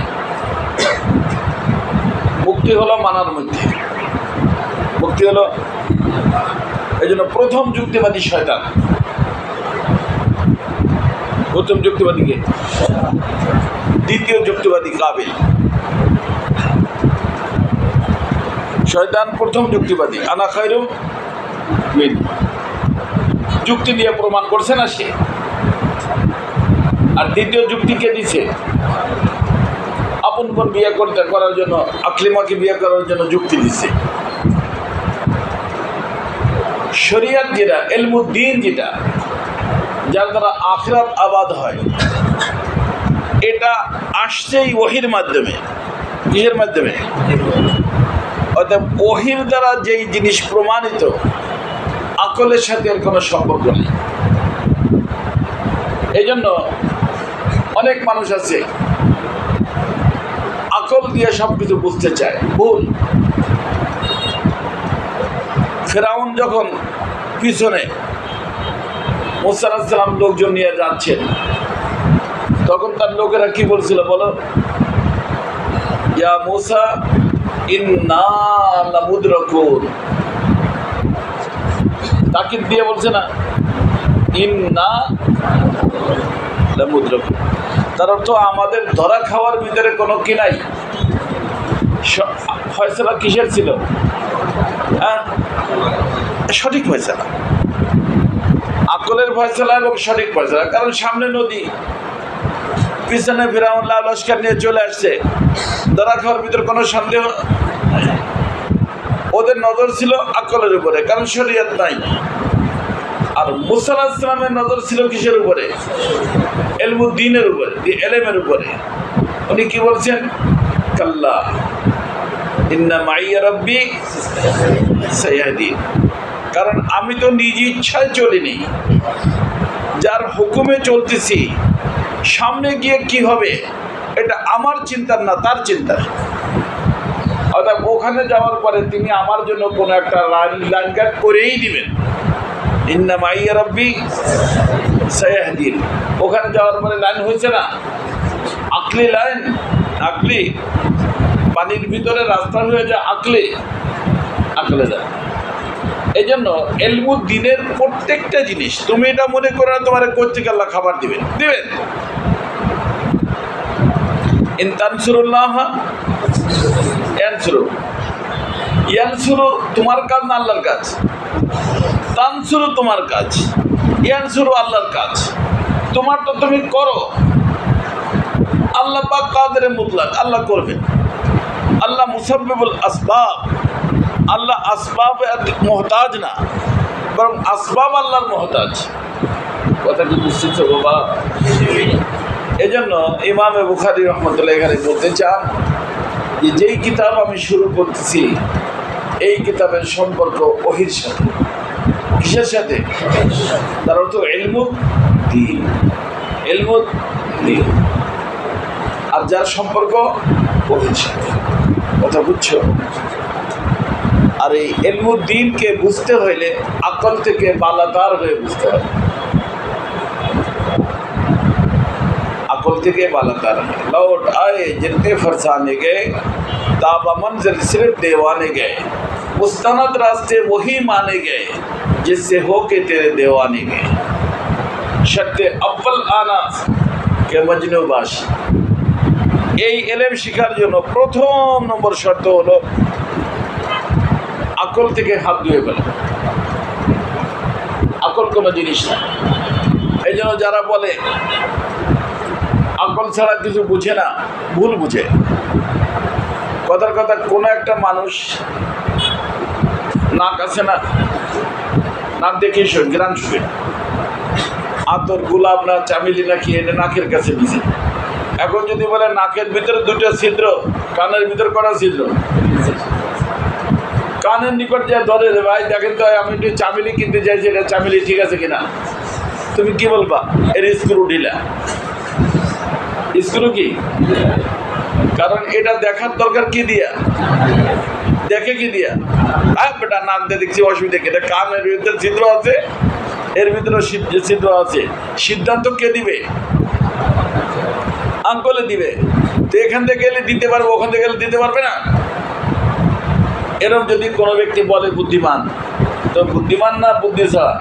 মুক্তি হলো মানার মধ্যে, মুক্তি হলো। এই জন্য প্রথম যুক্তিবাদী শয়তান। প্রথম যুক্তিবাদীকে, দ্বিতীয় যুক্তিবাদী কাবিল। শয়তান প্রথম যুক্তিবাদী, আনা খায়রুম মিন, যুক্তি দিয়ে প্রমাণ করছে না সে। আর দ্বিতীয় যুক্তিকে দিছে আপন বোন বিয়ে করার জন্য, আকলিমাকে বিয়ে করার জন্য যুক্তি দিছে। শরিয়ত যেটা, ইলমুদ্দিন যেটা, যার দ্বারা আখিরাত আবাদ হয়, এটা আসছেই ওহির মাধ্যমে। কিসের মাধ্যমে? অর্থাৎ ওহির দ্বারা যেই জিনিস প্রমাণিত, আকলের সাথে এর কোনো সম্পর্ক নেই। এই জন্য অনেক মানুষ আছে আকল দিয়ে সব কিছু বুঝতে চায়, ভুল। ফেরাউন যখন পিছনে মুসা আলাইহিস সালাম লোকজন নিয়ে যাচ্ছেন, তখন তার লোকেরা কি বলছিল বলো? ইয়া মুসা ইন্না লামুদরাকুন, তাকিদ দিয়ে বলছে না ইন্না লামুদরাকুন। তার অর্থ আমাদের ধরা খাওয়ার ভিতরে কোনো কি নাই। ফয়সালা কিসের ছিল? হ্যাঁ, সঠিক ফয়সালা, আকলের ফয়সালা এবং সঠিক ফয়সালা। কারণ সামনে নদী, পিছনে ফিরাউন লাল লস্কর নিয়ে চলে আসছে, ধরা খাওয়ার ভিতরে কোনো সন্দেহ। ওদের নজর ছিল আকলের উপরে, কারণ শরীয়ত নাই। আর মুসা আলাইহিস সালামের নজর ছিল কিসের উপরে? ইলমুদ্দিনের উপরে, এলেমের উপরে। উনি কি বলছেন? কাল্লা ইন্না মাইয়া রাব্বি সায়াহদিন। কারণ আমি তো নিজ ইচ্ছায় চলিনি, যার হুকুমে চলতেছি, সামনে গিয়ে কি হবে এটা আমার চিন্তার না, তার চিন্তার। অর্থাৎ ওখানে যাওয়ার পরে তিনি আমার জন্য কোনো একটা লাইন গার্ড করেই দিবেন। ইন্না মাইয়া রাব্বি সায়াহদিন। ওখানে যাওয়ার পরে লাইন হয়েছে না, আকলি লাইন, আকলি পানির ভিতরে রাস্তা হয়ে যায়, আকলে আকলে যায়। এই জন্য ইলমুদ্দিনের প্রত্যেকটা জিনিস, তুমি এটা মনে করো না তোমার কোত্থেকে আল্লাহ খাবার দিবেন, দিবেন। ইন তানসুরুল্লাহ ইয়ানসুরু, ইয়ানসুরু তোমার কাজ না আল্লাহর কাজ? তানসুরু তোমার কাজ, ইয়ানসুরু আল্লাহর কাজ। তোমার তো তুমি করো, আল্লাহ পাক কাদের মুতলাক, আল্লাহ করবেন। আল্লাহ মুসাব্বিবুল আসবাব, আল্লাহ আসবাব মোহতাজ না, বরং আসবাব আল্লাহর মোহতাজ। কথা কি বুঝতেছো বাবা? এই জন্য ইমামে বুখারী রহমতুল্লাহ এখানে বলতে চান যে যেই কিতাব আমি শুরু করতেছি, এই কিতাবের সম্পর্ক ওহির সাথে। কিসের সাথে? তার অর্থ ইলমুদ্দিন, ইলমুদ্দিন। আর যার সম্পর্ক ওহির সাথে। কথা বুঝছো? আর এই ইলমুদ্দিনকে বুঝতে হইলে আকল থেকে বালাতার হয়ে বুঝতে হবে, আকল থেকে বালাতার। लौट आए जिनके फरसाने गए ताबा मंजिल सिर्फ देवाने गए, मुस्तनद रास्ते वही माने गए जिससे हो के तेरे देवाने गए। शर्ते अव्वल आना के मजनूबाश। এই এলেম শিখার জন্য প্রথম নম্বর শর্ত হলো আকল থেকে হাত ধুয়ে ফেলা। আকল কোনো জিনিস না। এই জন্য যারা বলে আকল ছাড়া কিছু বুঝে না, ভুল বুঝে। কথার কথা, কোনো একটা মানুষ নাক আছে না, নাক দেখে গ্রাম শুকে, আতর গোলাপ না চামেলি নাকি এনে নাকের কাছে দিছে। এখন যদি বলে নাকের ভিতরে 2টা ছিদ্র, কানের ভিতরে কটা ছিদ্র, কানের নিকট যা ধরে রে ভাই দেখেন তো আমি একটু চামেলি কিনতে চাইছি, এটা চামেলি ঠিক আছে কিনা, তুমি কি বলবা? এর স্ক্রু ঢিলা। স্ক্রু কি? কারণ এটা দেখার দরকার কি দিয়া, দেখে কি দিয়া? বেটা নাক দিয়ে দেখছি অসুবিধা কি, এটা কানের ভিতরে ছিদ্র আছে, এর ভিতরে ছিদ্র আছে, সিদ্ধান্ত কে দিবে? আঙ্কলে দিবে। তো এখান থেকে গেলে দিতে পারবে, ওখান থেকে গেলে দিতে পারবে না। এরকম যদি কোনো ব্যক্তি বলে বুদ্ধিমান, তো বুদ্ধিমান না বুদ্ধি ছাড়া?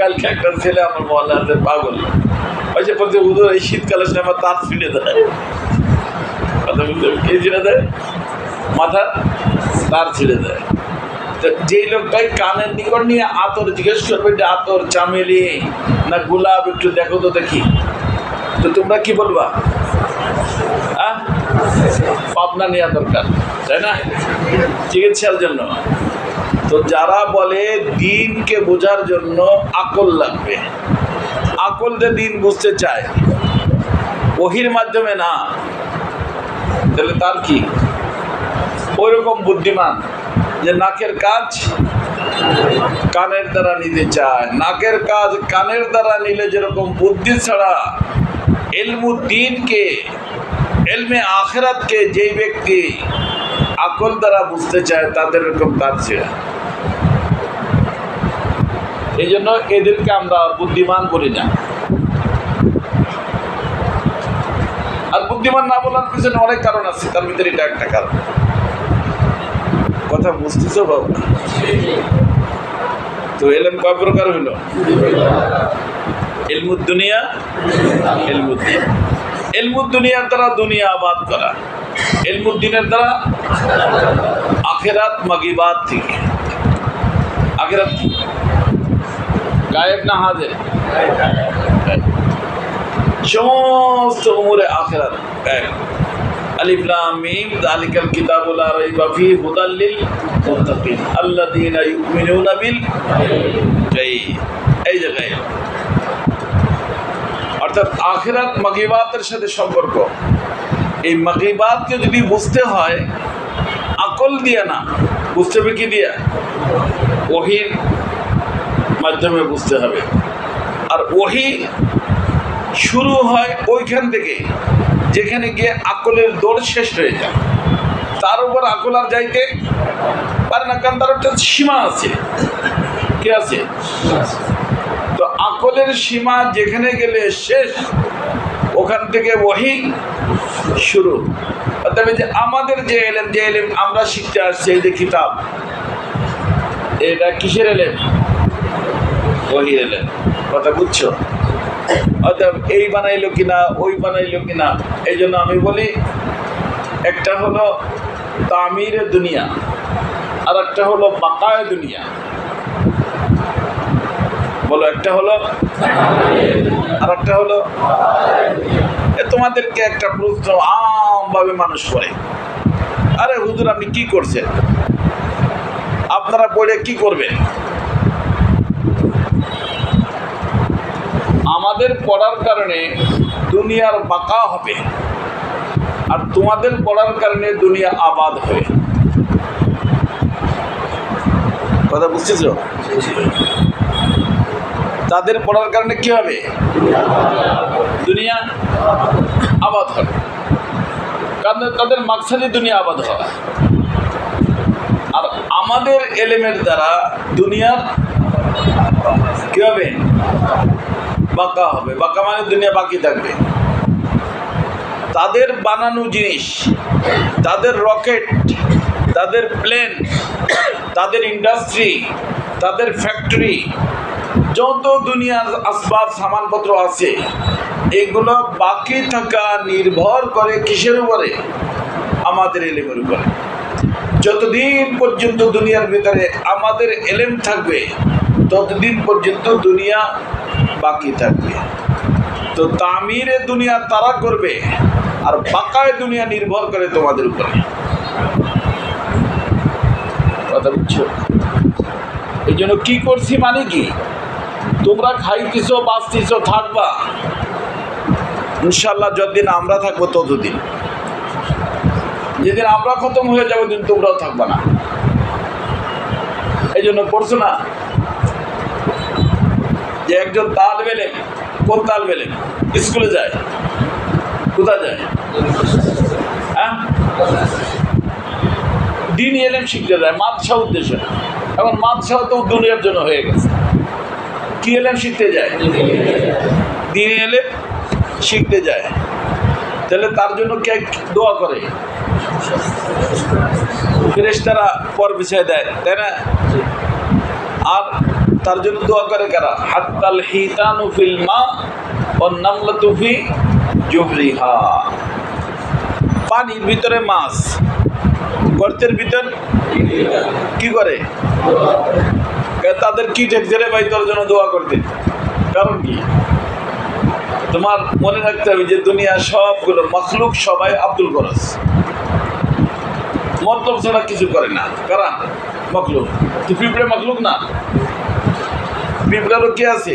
কালকে একটা ছেলে আমার মহল্লাতে পাগল হয়েছে, বলছে হুজুর এই শীতকালের সময় আমার তার ছিঁড়ে দেয়। কথা বুঝতে কে ছিঁড়ে দেয়? মাথা তার ছিঁড়ে দেয়। তো যেই লোকটাই কানের নিকট নিয়ে আতর জিজ্ঞেস করবে যে আতর চামেলি না গোলাপ, একটু দেখো তো দেখি, তো তোমরা কি বলবা? পাবনা নেওয়া দরকার, তাই না, চিকিৎসার জন্য। তো যারা বলে দিনকে বোঝার জন্য আকল লাগবে, আকল দিয়ে দিন বুঝতে চায়, ওহির মাধ্যমে না, তাহলে তার কি ওইরকম বুদ্ধিমান যে নাকের কাজ কানের দ্বারা নিতে চায়, নাকের কাজ কানের দ্বারা নিলে যেরকম বুদ্ধি ছাড়া ইলমুদ্দিনকে, ইলমে আখিরাতকে যেই ব্যক্তি আকল দ্বারা বুঝতে চায় তাদের এরকম কাজ ছিল। এই জন্য এদেরকে আমরা বুদ্ধিমান বলি না। আর বুদ্ধিমান না বলার পিছনে অনেক কারণ আছে, তার ভিতরে এটা একটা কারণ। কথা বুঝতেছো বাবু? তো এলম কয় প্রকার হইল? ইলমুদ দুনিয়া, ইলমুদ্দিন। ইলমুদ দুনিয়ার দ্বারা দুনিয়া আবাদ করা, ইলমুদ্দিনের দ্বারা আখিরাত মাগিবাদ থেকে। আখিরাত গায়েব না হাজির? সমস্ত উমুরে আখিরাত গায়েব। আলিফ লাম মিম যালিকাল কিতাবু লা রাইবা ফীহি হুদাল লিল মুত্তাকিন আল্লাযীনা ইউমিনুনা বিল গায়ব। এই জায়গায় অর্থাৎ আখিরাত মাগিবাতের সাথে সম্পর্ক। এই মাগিবাতকে যদি বুঝতে হয় আকল দিয়ে না, বুঝতে হবে কি দিয়া? ওহির মাধ্যমে বুঝতে হবে। আর ওহি শুরু হয় ওইখান থেকে যেখানে গিয়ে আকলের দৌড় শেষ হয়ে যায়, তার উপর আকল আর যাইতে পারে না, কারণ তার একটা সীমা আছে। কে আছে? তো আকলের সীমা যেখানে গেলে শেষ, ওখান থেকে ওহি শুরু। তবে যে আমাদের যে এলেম আমরা শিখতে আসছি, এই যে কিতাব, এটা কিসের এলেম? ওহি এলেম। কথা বুঝছো? অর্থাৎ এই বানাইলো কিনা, ওই বানাইলো কিনা। এই জন্য আমি বলি একটা হলো তামিরে দুনিয়া, আর একটা হলো বাকায়ে দুনিয়া। বলো, একটা হলো আর একটা হলো। তোমাদেরকে একটা প্রশ্ন আমভাবে মানুষ করে, আরে হুজুর আপনি কি করছেন? আপনারা পড়ে কি করবেন? আমাদের পড়ার কারণে দুনিয়ার বাঁকা হবে, আর তোমাদের পড়ার কারণে দুনিয়া আবাদ হবে। কথা বুঝতেছ? তাদের পড়ার কারণে কি হবে? দুনিয়া আবাদ হবে, কারণ তাদের মাকসাদি দুনিয়া আবাদ হবে। আর আমাদের এলেমের দ্বারা দুনিয়ার কি হবে? বাঁকা হবে। বাঁকা মানে দুনিয়া বাকি থাকবে। তাদের বানানো জিনিস, তাদের রকেট, তাদের প্লেন, তাদের ইন্ডাস্ট্রি, তাদের ফ্যাক্টরি, যত দুনিয়ার আসবাব সামানপত্র আছে, এগুলো বাকি থাকা নির্ভর করে কিসের উপরে? আমাদের এলেমের উপরে। যতদিন পর্যন্ত দুনিয়ার ভিতরে আমাদের এলেম থাকবে, ততদিন পর্যন্ত দুনিয়া বাকি থাকবে। তো তামিরে দুনিয়া তারা করবে, আর বাকায় দুনিয়া নির্ভর করে তোমাদের উপরে। কথা বুঝছো? এই জন্য কি করছি মানে কি? তোমরা খাইতেছো বাঁচতেছো থাকবা ইনশাল্লাহ, যতদিন আমরা থাকবো ততদিন। যেদিন আমরা খতম হয়ে যাবো দিন তোমরাও থাকবা না। এই জন্য পড়ছো না যে একজন তালেবে ইলম, কোন তালেবে ইলম স্কুলে যায়, কোথায় যায়? হ্যাঁ, দ্বীনি ইলম শিখতে যায়, মাদ্রাসা উদ্দেশ্যে। এখন মাদ্রাসা তো দুনিয়ার জন্য হয়ে গেছে। কি ইলম শিখতে যায়? দ্বীনি ইলম শিখতে যায়। তাহলে তার জন্য কে দোয়া করে? ফেরেশতারা পর বিছায় দেয়, তাই না? আর তার জন্য দোয়া করে কারা? হাত্তাল হিতানু ফিল মা ওয়ান নামলাতু ফি জুহরিহা। পানির ভিতরে মাছ, গর্তের ভিতর কি করে? তাদের কি ঠেকছে রে ভাই তোর জন্য দোয়া করতে? কারণ কি? তোমার মনে রাখতে হবে যে দুনিয়া সবগুলো মখলুক সবাই আব্দুল গরজ, মতলব ছাড়া কিছু করে না। কারা? মখলুক। তো পিঁপড়ে মখলুক না? পিঁপড়ারও কি আছে?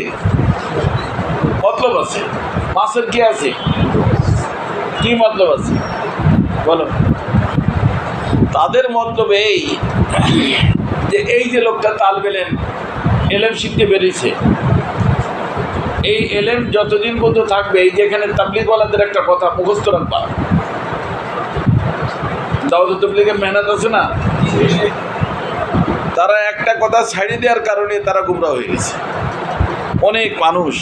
মতলব আছে। মাছের কি আছে? কি মতলব আছে বলো? তাদের মতলব এই যে এই যে লোকটা তালেবে ইলম শিখতে বেরিয়েছে, এই এলেম যতদিন পর্যন্ত থাকবে, এই যে এখানে তাবলীগওয়ালাদের একটা কথা মুখস্থ রাখবা, দাওয়াত তাবলীগের মেহনত আছে না, তারা একটা কথা ছাড়িয়ে দেওয়ার কারণে তারা গুমরা হয়ে গেছে। অনেক মানুষ,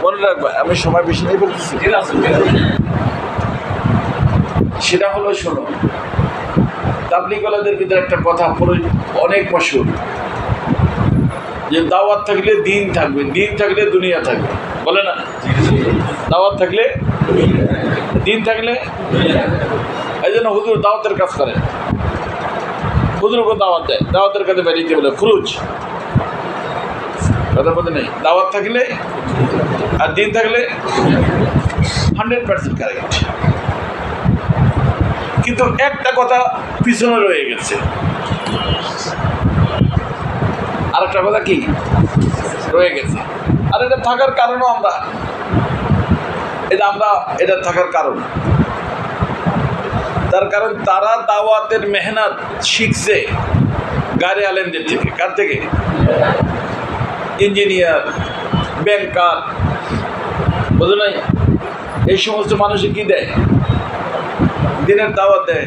মনে রাখবা, আমি সময় বেশি নিয়ে বলতেছি, সেটা হলো শোনো, তাবলীগওয়ালাদের ভিতরে একটা কথা অনেক মশহুর, যে দাওয়াত থাকলে দিন থাকবে, দিন থাকলে দুনিয়া থাকবে, বলে না? দাওয়াত থাকলে দিন থাকলে, এই জন্য হুজুর দাওয়াতের কাজ করে, হুজুরকে দাওয়াত দেয়, দাওয়াতের কাজে বেরিয়ে বলে খুরুজ, কথা বলতে নেই। দাওয়াত থাকলে আর দিন থাকলে 100% কারেক্ট। কিন্তু একটা কথা পিছনে রয়ে গেছে, আর একটা কথা কি রয়ে গেছে, আর এটা থাকার কারণও আমরা এটা থাকার কারণ, তার কারণ তারা দাওয়াতের মেহনত শিখছে গারে আলেমদের থেকে। কার থেকে? ইঞ্জিনিয়ার, ব্যাংকার, বুঝলো নাই? এই সমস্ত মানুষে কি দেয়? দিনের দাওয়াত দেয়,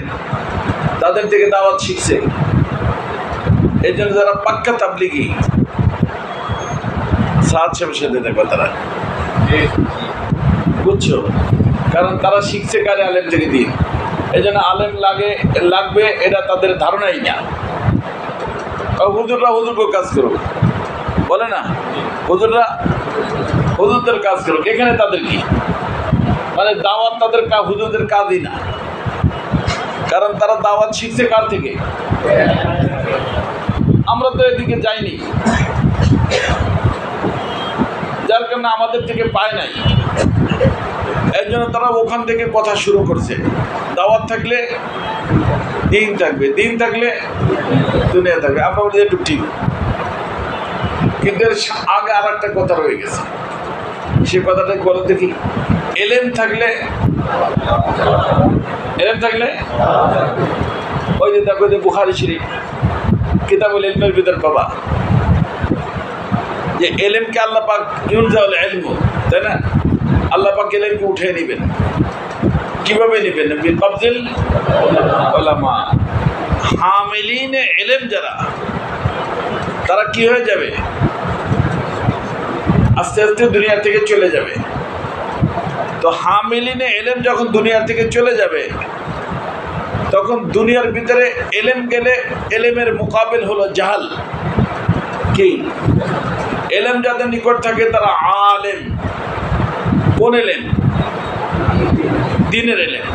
তাদের থেকে দাওয়াত শিখছে। এই জন্য যারা পাক্কা তাবলিগি, সাহায্য সাথে দেখো তারা, বুঝছো? কারণ তারা শিখছে কারে আলেম থেকে দিন। এই জন্য আলেম লাগবে এটা তাদের ধারণাই না। হুজুররা হুজুরকে কাজ করুক, বলে না? হুজুররা হুজুরদের কাজ করুক, এখানে তাদের কি? মানে দাওয়াত তাদের হুজুরদের কাজই না, কারণ তারা দাওয়াত শিখছে কার থেকে? আমরা তো এদিকে যাইনি, যার কারণে আমাদের থেকে পায় নাই। এর জন্য তারা ওখান থেকে কথা শুরু করছে, দাওয়াত থাকলে দিন থাকবে, দিন থাকলে দুনিয়া থাকবে। আমরা বলি একটু ঠিক, কিন্তু আগে আর একটা কথা রয়ে গেছে, সে কথাটা বলো দেখি। এলেম থাকলে ওই যে দেখো যে বুখারী শরীফ কিতাবুল ইলমের ভিতর পাবা যে এলেমকে আল্লাহ পাক ইউনজাউল ইলমু, তাই না? আল্লাহ পাক এলেমকে উঠিয়ে নেবেন। কিভাবে নেবেন? বিকবজিল উলামা। হামিলিনে ইলম যারা, তারা কি হয়ে যাবে? আস্তে আস্তে দুনিয়া থেকে চলে যাবে। তো হামিলিনে ইলম যখন দুনিয়া থেকে চলে যাবে, তখন দুনিয়ার ভিতরে এলেম গেলে এলেমের মোকাবিল হলো জাহাল। কি? এলেম যাদের নিকট থাকে তারা আলেম। কোন এলেম? দিনের এলেম।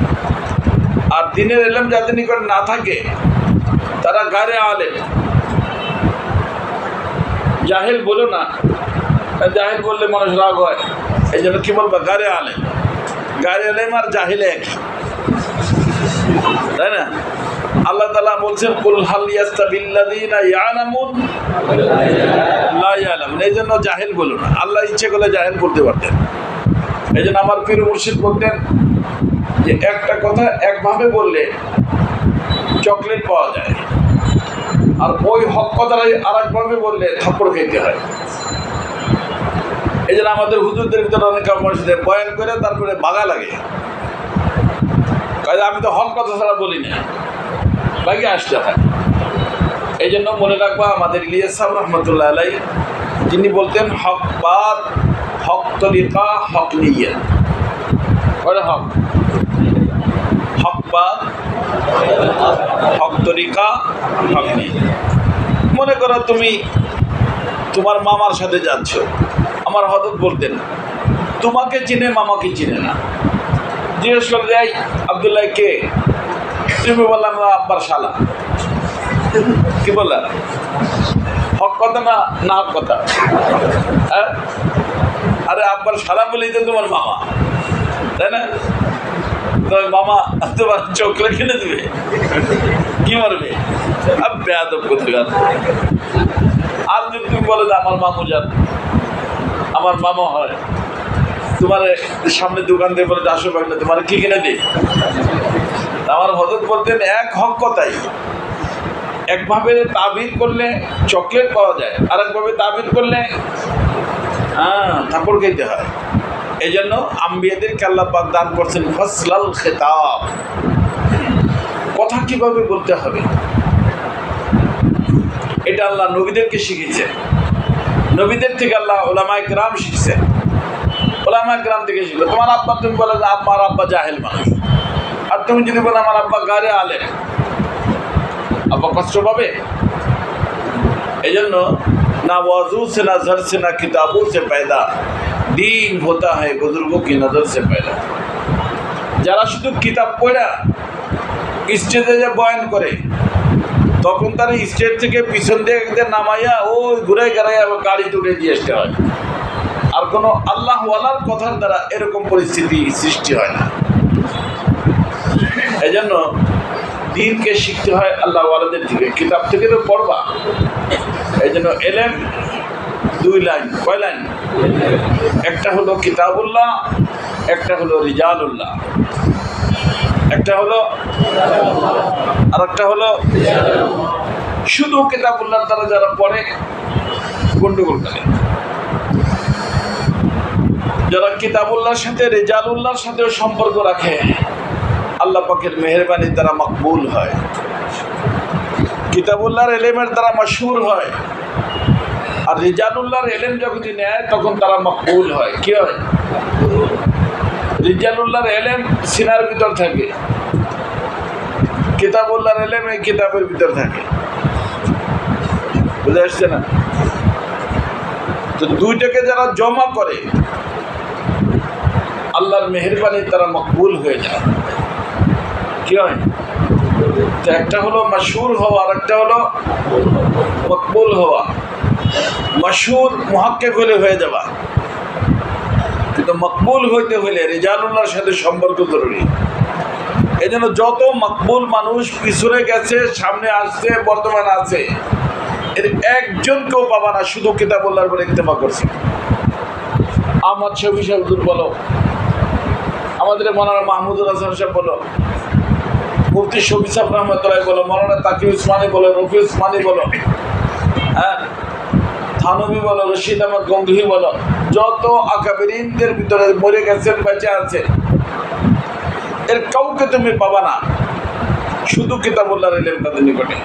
আর দিনের এলেম যাদের নিকট না থাকে তারা গারে আলেম। জাহেল বলো না, জাহেল বললে মানুষ রাগ হয়, এই জন্য কি বলবো? গারে আলেম। গারে আলেম আর জাহেল একই, তাই না? আল্লাহ তাআলা বলছেন কুল হাল ইয়াস্তাবিল্লাযীনা ইয়ালামুন লা ইয়ালামুন, এই জন্য জাহেল বলো না। আল্লাহ ইচ্ছে করলে জাহেল বলতে পারতেন। এই জন্য আমার পীর মুর্শিদ বলতেন যে একটা কথা একভাবে বললে চকলেট পাওয়া যায়, আর ওই হক কথাটাই আর একভাবে বললে থাপ্পড় খেতে হয়। এই জন্য আমাদের হুজুরদের ভিতরে অনেক মসজিদে বয়ান করে তারপরে বাগা লাগে, আমি তো হক কথা ছাড়া বলি না, বাকি আসতে হয়। এই জন্য মনে রাখবা আমাদের ইলিয়াস সাহেব রহমতুল্লাহ আলাই যিনি বলতেন হক বাদ, হক তরিকা, হক নিয়ত। হক হক বাদ, হক তরিকা, হক নিয়ত। মনে করো তুমি তোমার মামার সাথে যাচ্ছ, আমার হযরত বলতেন তোমাকে চিনে মামাকে চিনে না। জিজ্ঞেস করে যাই আব্দুল্লাহ কে? তুমি বললাম আব্বার শালা। কি বললাম? হক কথা না না হক কথা? হ্যাঁ, আরে আব্বার শালা বলেই তো তোমার মামা, তাই না? তোমার মামা তোমার চোখলে কিনে দেবে, কি মারবে? বেয়াদব কোথাকার। আর যদি তুমি বলো যে আমার মামু যান, আমার মামা হয়, তোমার সামনে দোকান দিয়ে বলে আসো বাগলে তোমার কি কিনে দিই? আমার হযরত বলতেন এক হক কথাই একভাবে তাবির করলে চকলেট পাওয়া যায়, আর একভাবে তাবির করলে থাপ্পড় খেতে হয়। এই জন্য আম্বিয়াদেরকে আল্লাহ পাক দান করছেন ফসলাল খেতাব, কথা কিভাবে বলতে হবে এটা আল্লাহ নবীদেরকে শিখিয়েছেন। নবীদের থেকে আল্লাহ উলামায়ে কেরাম শিখছেন, উলামায়ে কেরাম থেকে শিখবে। তোমার আব্বা তুমি বলে যে আমার আব্বা জাহেল মানুষ, আর তুমি যদি বলো আমার আব্বা গারে আলেম, আব্বা কষ্ট পাবে। এই জন্য না ওয়াজু সে না ঝর সে না কিতাবু সে পয়দা, দিন হোতা হ্যায় বুজুর্গোं की नजर से पैदा। যারা শুধু কিতাব পড়া স্টেজে যে বয়ান করে, তখন তারা স্টেজ থেকে পিছন দিয়ে নামাইয়া ওই ঘুরে ঘেরাইয়া গাড়ি তুলে দিয়ে আসতে হয়। আর কোনো আল্লাহ ওয়ালার কথার দ্বারা এরকম পরিস্থিতি সৃষ্টি হয় না। এই জন্য দিনকে শিখতে হয় আল্লাহ ওয়ালাদের থেকে, কিতাব থেকে তো পড়বা। এই জন্য এলেম দুই লাইন, কয় লাইন? একটা হলো কিতাবুল্লাহ, একটা হলো রিজালুল্লাহ, একটা হলো আর একটা হলো শুধু কিতাবুল্লাহ দ্বারা যারা পড়ে গন্ডগোল করে। যারা কিতাবুল্লাহর সাথে রিজালুল্লাহর সাথেও সম্পর্ক রাখে, আল্লাহ পাকের মেহেরবানির দ্বারা মকবুল হয়। কিতাবুল্লাহর এলেমের দ্বারা মশহুর হয়, আর রিজালুল্লাহর এলেম যখন নেয় তখন তারা মকবুল হয়। কি হয়? রিজালুল্লাহর এলেম সিনার ভিতর থাকে, কিতাবুল্লাহর এলেম এই কিতাবের ভিতর থাকে। বুঝে আসছে না? তো দুইটাকে যারা জমা করে আল্লাহর মেহেরবানির তারা মকবুল হয়ে যায়। কি হয়? তো একটা হলো মশহুর হওয়া, আর একটা হলো মকবুল হওয়া। মশহুর মুহাক্কিক হয়ে যাওয়া, কিন্তু মকবুল হইতে হইলে রিজালুল্লাহর সাথে সম্পর্ক জরুরি। এই জন্য যত মকবুল মানুষ পিছনে গেছে, সামনে আসছে, বর্তমানে আছে, এর একজনকেও পাবা না শুধু কিতাবুল্লাহর উপর ইত্তেফা করছে। আহমদ শফি সাহেব হুজুর বলো, আমাদের মৌলানা মাহমুদুল হাসান সাহেব বলো, মুফতি শফি সাহেব রহমতুল্লাহ বলো, মৌলানা তাকি উসমানী বলো, রফি উসমানী বলো, হ্যাঁ থানবী বলো, রশিদ আহমদ গঙ্গুহি বলো, যত আকাবেরিনদের ভিতরে মরে গেছেন, বেঁচে আছে, এর কাউকে তুমি পাবা না শুধু কিতাবুল্লাহর ইলম তাদের নিকটে,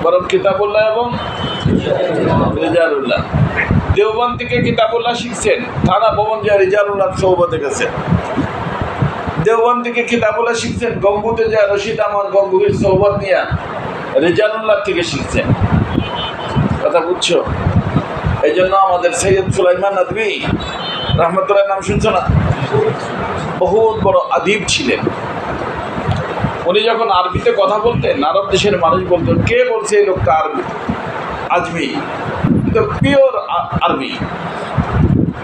বরং কিতাবুল্লাহ এবং রিজালুল্লাহ। দেওবন্দ থেকে কিতাবুল্লাহ শিখছেন, থানা ভবন যা রিজালুল্লাহ সৌবতে গেছেন। দেওবন্দ থেকে কিতাবুল্লাহ শিখছেন, গঙ্গুতে যা রশিদ আহমদ গঙ্গুহির সৌবত নিয়ে রিজালুল্লাহ থেকে শিখছেন। কথা বুঝছো? এই জন্য আমাদের সৈয়দ সুলাইমান নদভী রহমতুল্লাহ নাম শুনছো না? বহুত বড় আদিব ছিলেন। উনি যখন আরবিতে কথা বলতেন, আরব দেশের মানুষ বলতেন কে বলছে এই লোকটা আরবি, আজমি, কিন্তু পিওর আরবি,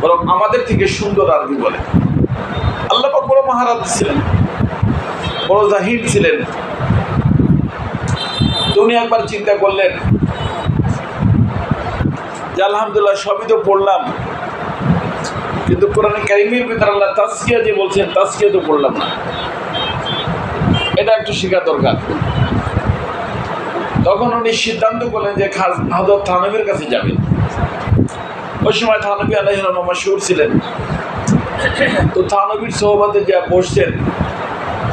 বরং আমাদের থেকে সুন্দর আরবি বলে। আল্লাহ পাক বড় মহারাজ ছিলেন, বড় জাহিদ ছিলেন। তো উনি একবার চিন্তা করলেন যে আলহামদুলিল্লাহ সবই তো পড়লাম, কিন্তু কোরআনে কারিমের ভিতরে আল্লাহ তাজকিয়া যে বলছেন তাজকিয়া তো পড়লাম না, এটা একটু শেখা দরকার। তখন উনি সিদ্ধান্ত করলেন যে হযরত থানবীর কাছে যাবেন। ওই সময় থানবী আলাইহিস সালাম মাশহুর ছিলেন। তো থানবীর সোহবতে যা বসছেন,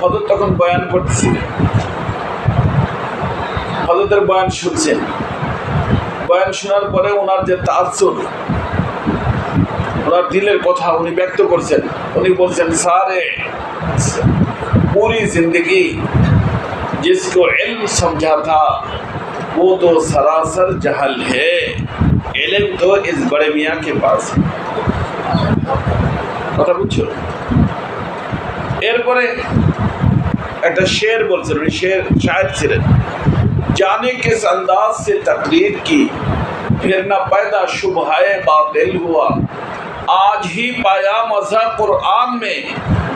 হযরত তখন বয়ান করতেছিলেন, হযরতের বয়ান শুনছেন। বয়ান শোনার পরে ওনার যে তাআসসুর, ওনার দিলের কথা উনি ব্যক্ত করছেন। উনি বলছেন, সারে पूरी जिंदगी जिसको इल्म समझा था वो तो सरासर जहल है, इल्म तो इस बड़े मियाँ के पास है। কথা বুঝছো? এরপরে একটা শের বলছেন, উনি শায়ের ছিলেন, जाने किस अंदाज से तकरीर की फिर न पैदा शुबहाए बातिल हुआ, आज ही पाया मज़ा कुरान में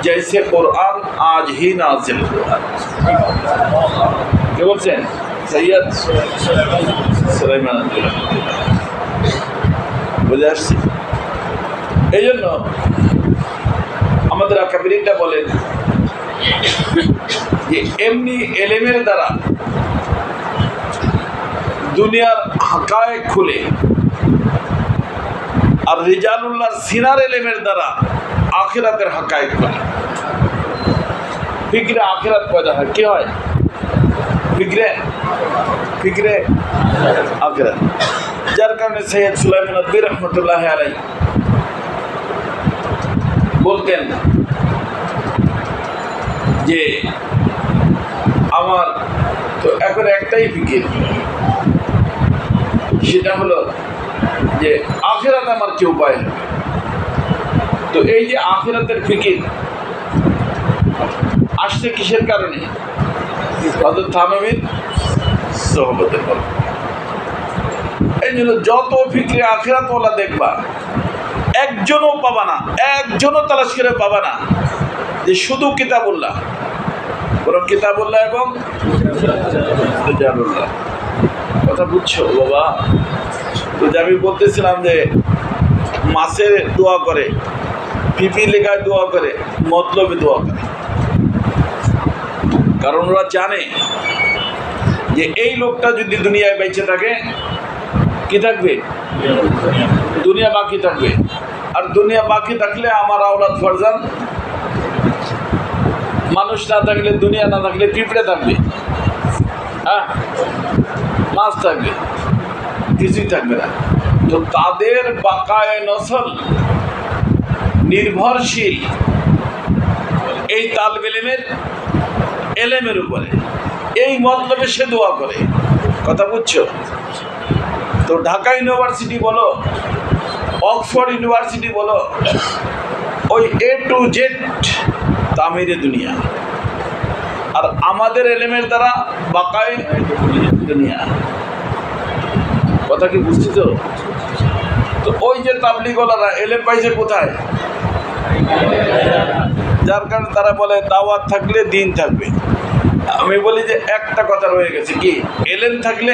जैसे कुरान आज ही नाजिल हुआ। क्या बोलते हैं? सैयद सुलाइमान বুঝে আসছে। এই জন্য আমাদের আকাবিরিনরা বলেন যে এমনি এলেমের দ্বারা দুনিয়ার হাকায়েক খুলে, আর রিজালুল্লাহর সিনার এলেমের দ্বারা আখিরাতের হাকায়েক খুলে। ফিকরে আখিরাত পয়দা হয়। কি হয়? ফিকরে আখিরাত। যার কারণে সৈয়দ সুলাইমান নদভী রহমতুল্লাহ আলাইহি বলতেন যে আমার তো এখন একটাই ফিকির, সেটা হলো যে আখিরাত আমার কি উপায় হবে। তো এই যে আখিরাতের ফিকির আসছে কিসের কারণে? হযরত থানবীর সোহবতের কারণে। এই জন্য যত ফিকরে আখিরাত ওয়ালা দেখবা, একজনও পাবা না, একজনও তালাশ করে পাবা না যে শুধু কিতাবুল্লাহ, বরং কিতাবুল্লাহ এবং রিজালুল্লাহ। কথা বুঝছো বাবা? তো আমি বলতেছিলাম যে মাছের দোয়া করে, পিপি লেখায় দোয়া করে, মতলবে দোয়া করে, কারণ ওরা জানে যে এই লোকটা যদি দুনিয়ায় বেঁচে থাকে, কি থাকবে? দুনিয়া বাকি থাকবে। আর দুনিয়া বাকি থাকলে আমার আওলাদ ফরজান, মানুষ না থাকলে, দুনিয়া না থাকলে পিঁপড়ে থাকবে, হ্যাঁ, মাছ থাকবে, কিছুই থাকবে না। তো তাদের বাকায়ে নসল নির্ভরশীল এই তালবে এলেমের উপরে। এই মতলবে সে দোয়া করে। কথা বুঝছো? তো ঢাকা ইউনিভার্সিটি বলো, অক্সফোর্ড ইউনিভার্সিটি বলো, ওই A to Z তামিরে দুনিয়া। আর আমাদের এলেমের দ্বারা বাকায়ে দুনিয়া। কথা কি বুঝছি? তো ওই যে তাবলিগওয়ালারা এলেম পাইছে কোথায়? যার কারণে তারা বলে দাওয়াত থাকলে দিন থাকবে। আমি বলি যে একটা কথা রয়ে গেছে, কি? এলেম থাকলে।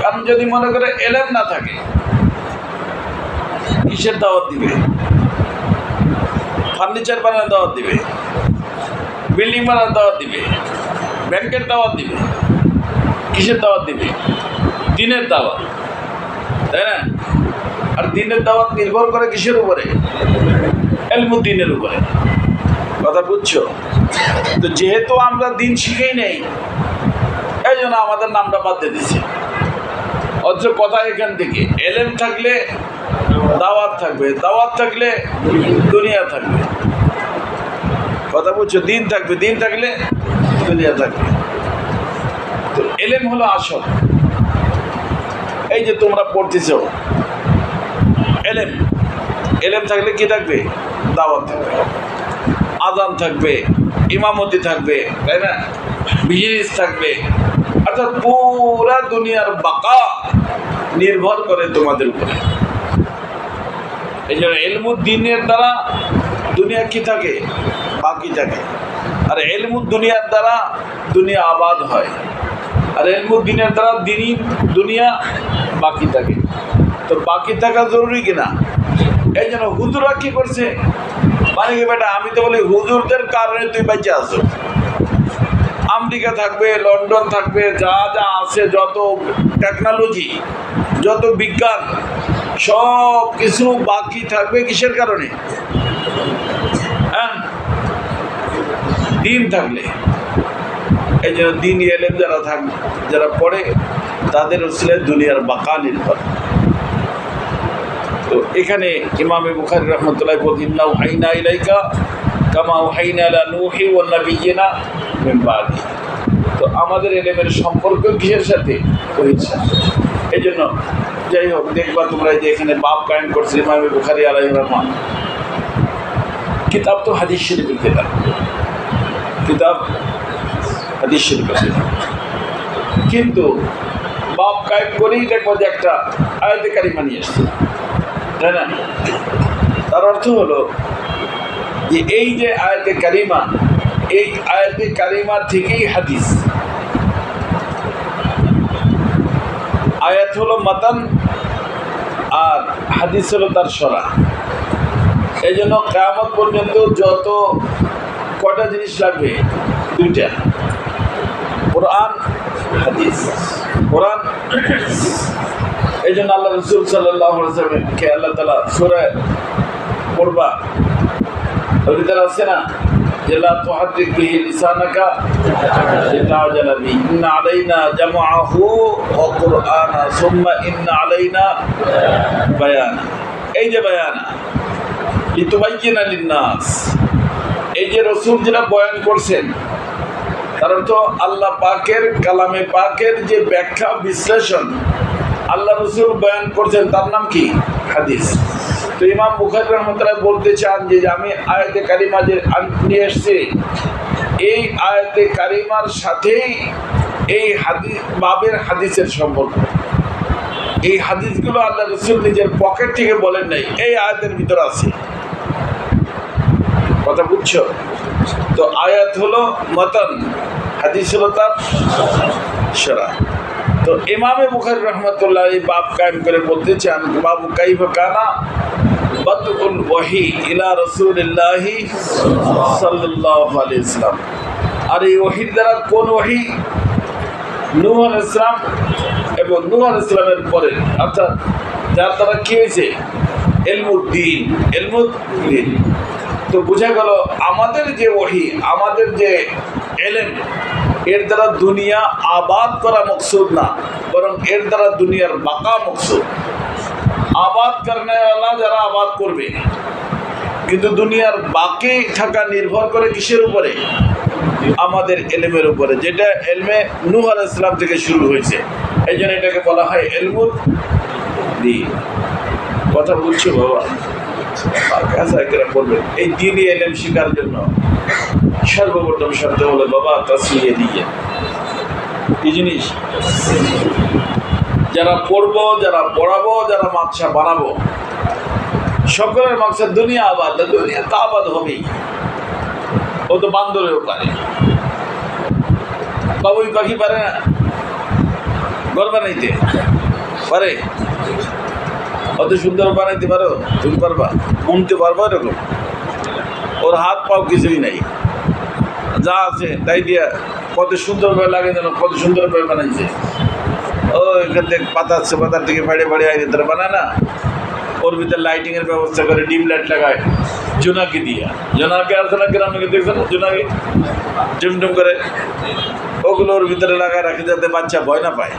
কারণ যদি মনে করে এলেম না থাকে, কিসের দাওয়াত দিবে? ফার্নিচার বানানোর দাওয়াত দিবে, বিল্ডিং বানানোর দাওয়াত দিবে, ব্যাংকের দাওয়াত দিবে, কিসের দাওয়াত দিবে? দিনের দাওয়াত, তাই না? আর দিনের দাওয়াত নির্ভর করে কিসের উপরে? ইলমুদ্দিনের উপরে। কথা বুঝছো? তো যেহেতু আমরা দিন শিখেই নেই, এই জন্য আমাদের নামটা বাদ দিয়ে দিচ্ছে। অথচ কথা এখান থেকে, এলেম থাকলে দাওয়াত থাকবে, দাওয়াত থাকলে দুনিয়া থাকবে। কথা বুঝছো? দিন থাকবে, দিন থাকলে দুনিয়া থাকবে। তো এলেম হলো আসল। এই যে তোমরা পড়তেছ, এলেম, এলেম থাকলে কি থাকবে? দাওয়াত থাকবে, আযান থাকবে, ইমামতি থাকবে, তাই না? বিজনেস থাকবে। অর্থাৎ পুরা দুনিয়ার বাকা নির্ভর করে তোমাদের উপরে। এই জন্য ইলমুদ্দিনের দ্বারা দুনিয়া কি থাকে? বাকি থাকে। আর ইলমুদ দুনিয়ার দ্বারা দুনিয়া আবাদ হয়। আর এলমুদ্দিনের দ্বারা দিনই দুনিয়া বাকি থাকে। তো বাকি থাকা জরুরি কিনা? এই জন্য হুজুরা কি করছে, মানে কি বেটা, আমি তো বলি হুজুরদের কারণে তুই বেঁচে আছো। আমেরিকা থাকবে, লন্ডন থাকবে, যা যা আছে, যত টেকনোলজি, যত বিজ্ঞান, সব কিছু বাকি থাকবে কিসের কারণে? হ্যাঁ, দিন থাকলে। এই জন্য দিন এলেম যারা থাকবে, যারা পড়ে, তাদের উসিলায় দুনিয়ার বাকা নির্ভর। তো এখানে ইমামে বুখারী রাহমাতুল্লাহ বলেন, ইন্না ওয়াহাইনা ইলাইকা কামা ওয়াহাইনা ইলা নূহি ওয়ান নাবিয়্যিনা মিন বাদি। তো আমাদের এলেমের সম্পর্ক কিসের সাথে? ওহির সাথে। এই জন্য যাই হোক, দেখবা তোমরা যে এখানে বাব কায়েম করছে ইমামে বুখারী আলাইহির রহমান। কিতাব তো হাদিস শরীফের কিতাব, কিতাব হাদিস শরীফের কিতাব, কিন্তু বাব কায়েম করেই দেখবো যে একটা আয়াতে কারিমা নিয়ে এসছে, তাই না? তার অর্থ হলো যে এই যে আয়াতে কারিমা, এই আয়াতে কারিমা থেকেই হাদিস। আয়াত হলো মাতান আর হাদিস হলো তার সরা। এই জন্য কিয়ামত পর্যন্ত যত কটা জিনিস লাগবে, দুইটা, কোরআন হাদিস, কোরআন। এই জন্য আল্লাহ রাসূল সাল্লাল্লাহু আলাইহি ওয়াসাল্লামকে আল্লাহ তাআলা সূরা পড়বা, ওই ভিতরে আছে না, যে লা তুহাদ্দিক বিহি লিসানাকা লিতা'জালা বিহি, ইন্না আলাইনা জামআহু ওয়া কুরআনা সুম্মা ইন্না আলাইনা বায়ানা। এই যে বায়ানা, লিতুবাইয়িনা লিন-নাস, এই যে রাসূল যেটা বয়ান করছেন, তার অর্থ আল্লাহ পাকের কালামে পাকের যে ব্যাখ্যা বিশ্লেষণ আল্লাহ রাসূল বয়ান করছেন, তার নাম কি? হাদিস। তো ইমাম বুখারী রাহমাতুল্লাহ বলতে চান যে আমি আয়াতে কারিমা যে নিয়ে এসেছি, এই আয়াতে কারিমার সাথেই এই হাদিস বাবের হাদিসের সম্পর্ক। এই হাদিসগুলো আল্লাহ রাসূল নিজের পকেট থেকে বলেন নাই, এই আয়াতের ভিতরে আছে। কথা বুঝছো? তো আয়াত হলো মাতান, হাদিস হলো তার সরা। তো ইমামে বুখারী রাহমাতুল্লাহ এই বাব কায়েম করে বলতে চান, বাবু কাইফা কানা বাদউল ওয়াহি ইলা রাসূলিল্লাহি সাল্লাল্লাহু আলাইহি ওয়াসাল্লাম। আর এই ওহীর দ্বারা কোন ওহী? নূহ আলাইহিস সালাম এবং নূহ আলাইহিস সালামের পরে, অর্থাৎ যার দ্বারা কি হয়েছে? ইলমুদ্দিন, ইলমুদ্দিন। তো বোঝা গেল আমাদের যে ওহী, আমাদের যে এলেম, এর দ্বারা দুনিয়া আবাদ করা মকসুদ না, বরং এর দ্বারা দুনিয়ার বাকা মকসুদ। আবাদ করনেওয়ালা যারা আবাদ করবে, কিন্তু দুনিয়ার বাকি থাকা নির্ভর করে কিসের উপরে? আমাদের এলেমের উপরে, যেটা এলমে নূহ আলাইহিস সালাম থেকে শুরু হয়েছে। এই জন্য এটাকে বলা হয় ইলমুদ্দিন। কথা বলছো বাবা? বলবেন এই দ্বীনি এলেম শিখার জন্য সর্বপ্রথম শর্ত হলো বাবা তাসমিয়া দিয়ে। এই জিনিস যারা পড়বো, যারা পড়াবো, যারা মাদ্রাসা বানাবো, সকলের মাকসাদ দুনিয়া আবাদ। দুনিয়া তা আবাদ হবেই। ও তো বান্দরেও পারে, বাবুই পাখি পারে না ঘর বানাইতে? পারে? অত সুন্দর বানাইতে পারো? তুমি পারবা? বুনতে পারবা? এরকম ওর হাত পাও কিছুই নাই, যা আছে তাই দিয়া কত সুন্দরভাবে লাগে, যেন কত সুন্দরভাবে বানাইছে। ও এখান থেকে পাতা আছে, পাতার থেকে বাড়িয়ে বাড়িয়ে আইনে তারা বানায় না। ওর ভিতরে লাইটিংয়ের ব্যবস্থা করে, ডিম লাইট লাগায় জোনাকি দিয়া। জোনাকি আছে না গ্রামে, দেখছেন জোনাকি টিমটুম করে, ওগুলো ওর ভিতরে লাগায় রাখে যাতে বাচ্চা ভয় না পায়।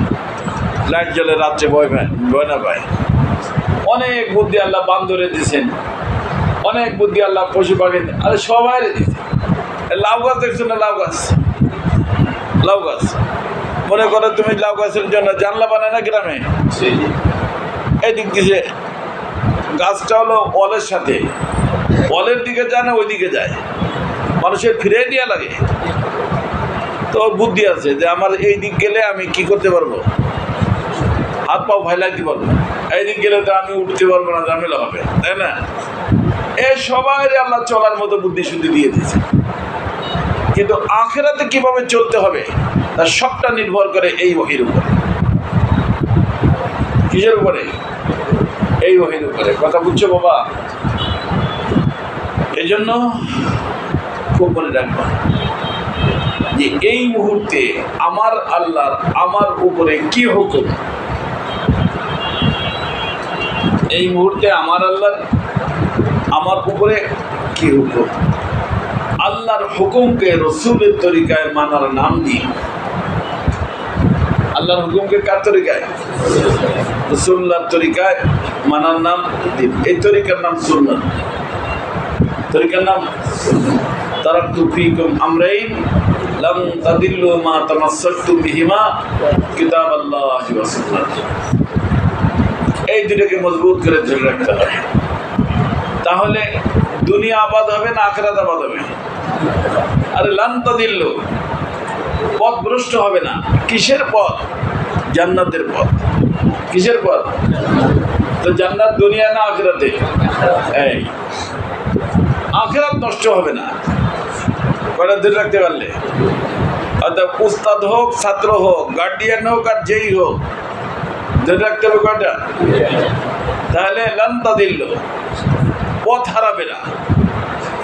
লাইট জ্বলে রাত্রে ভয় না পায়। অনেক বুদ্ধি আল্লাহ বান্দরে দিয়েছেন, অনেক বুদ্ধি আল্লাহ পশু পাখি, আরে সবাই দিয়েছে। লাউ গাছ দেখছো না? লাউ গাছ, লাউ গাছ মনে করো তুমি লাউ গাছের জন্য জানলা বানায় না গ্রামে, এদিক দিছে গাছটা হলো ওয়ালের সাথে, ওয়ালের দিকে যায় না ওই দিকে যায়, মানুষের ফিরে দেওয়া লাগে। তো বুদ্ধি আছে যে আমার এই দিক গেলে আমি কি করতে পারবো, হাত পাও ভাই লাগতে পারবো, এই দিক গেলে তো আমি উঠতে পারবো না, ঝামেলা হবে, তাই না? এই সবাই আল্লাহ চলার মতো বুদ্ধি শুদ্ধি দিয়ে দিয়েছে। কিন্তু আখেরাতে কিভাবে চলতে হবে তার সবটা নির্ভর করে এই ওহীর উপরে। কিসের উপরে? এই ওহীর উপরে। কথা বুঝছো বাবা? এই জন্য খুব মনে রাখবা যে এই মুহূর্তে আমার আল্লাহর আমার উপরে কি হুকুম, এই মুহূর্তে আমার আল্লাহর আমার উপরে কি হুকুম। আল্লাহর হুকুমকে রসুলের তরিকায় মানার নাম দিই। আল্লাহর হুকুমকে কার তরিকায়? রসুল্লাহর তরিকায় মানার নাম দিন। এই তরিকার নাম সুন্নাত। তরিকার নাম তারাকতু ফীকুম আমরাইন লাম তাদিল্লু মা তামাসসাকতুম বিহিমা কিতাবাল্লাহি ওয়া সুন্নাত। এই দুটোকে মজবুত করে ধরে রাখতে হবে, তাহলে দুনিয়া আবাদ হবে না আখিরাত আবাদ হবে। আরে লান তাদিল্লু, পথ ভ্রষ্ট হবে না। কিসের পথ? জান্নাতের পথ। কিসের পথ? তো জান্নাত দুনিয়া না আখিরাতে? এই আখিরাত নষ্ট হবে না কয়টা ধরে রাখতে পারলে। অর্থাৎ উস্তাদ হোক, ছাত্র হোক, গার্ডিয়ান হোক, আর যেই হোক, ধরে রাখতে হবে কয়টা? তাহলে লান্তা দিল, পথ হারাবে না।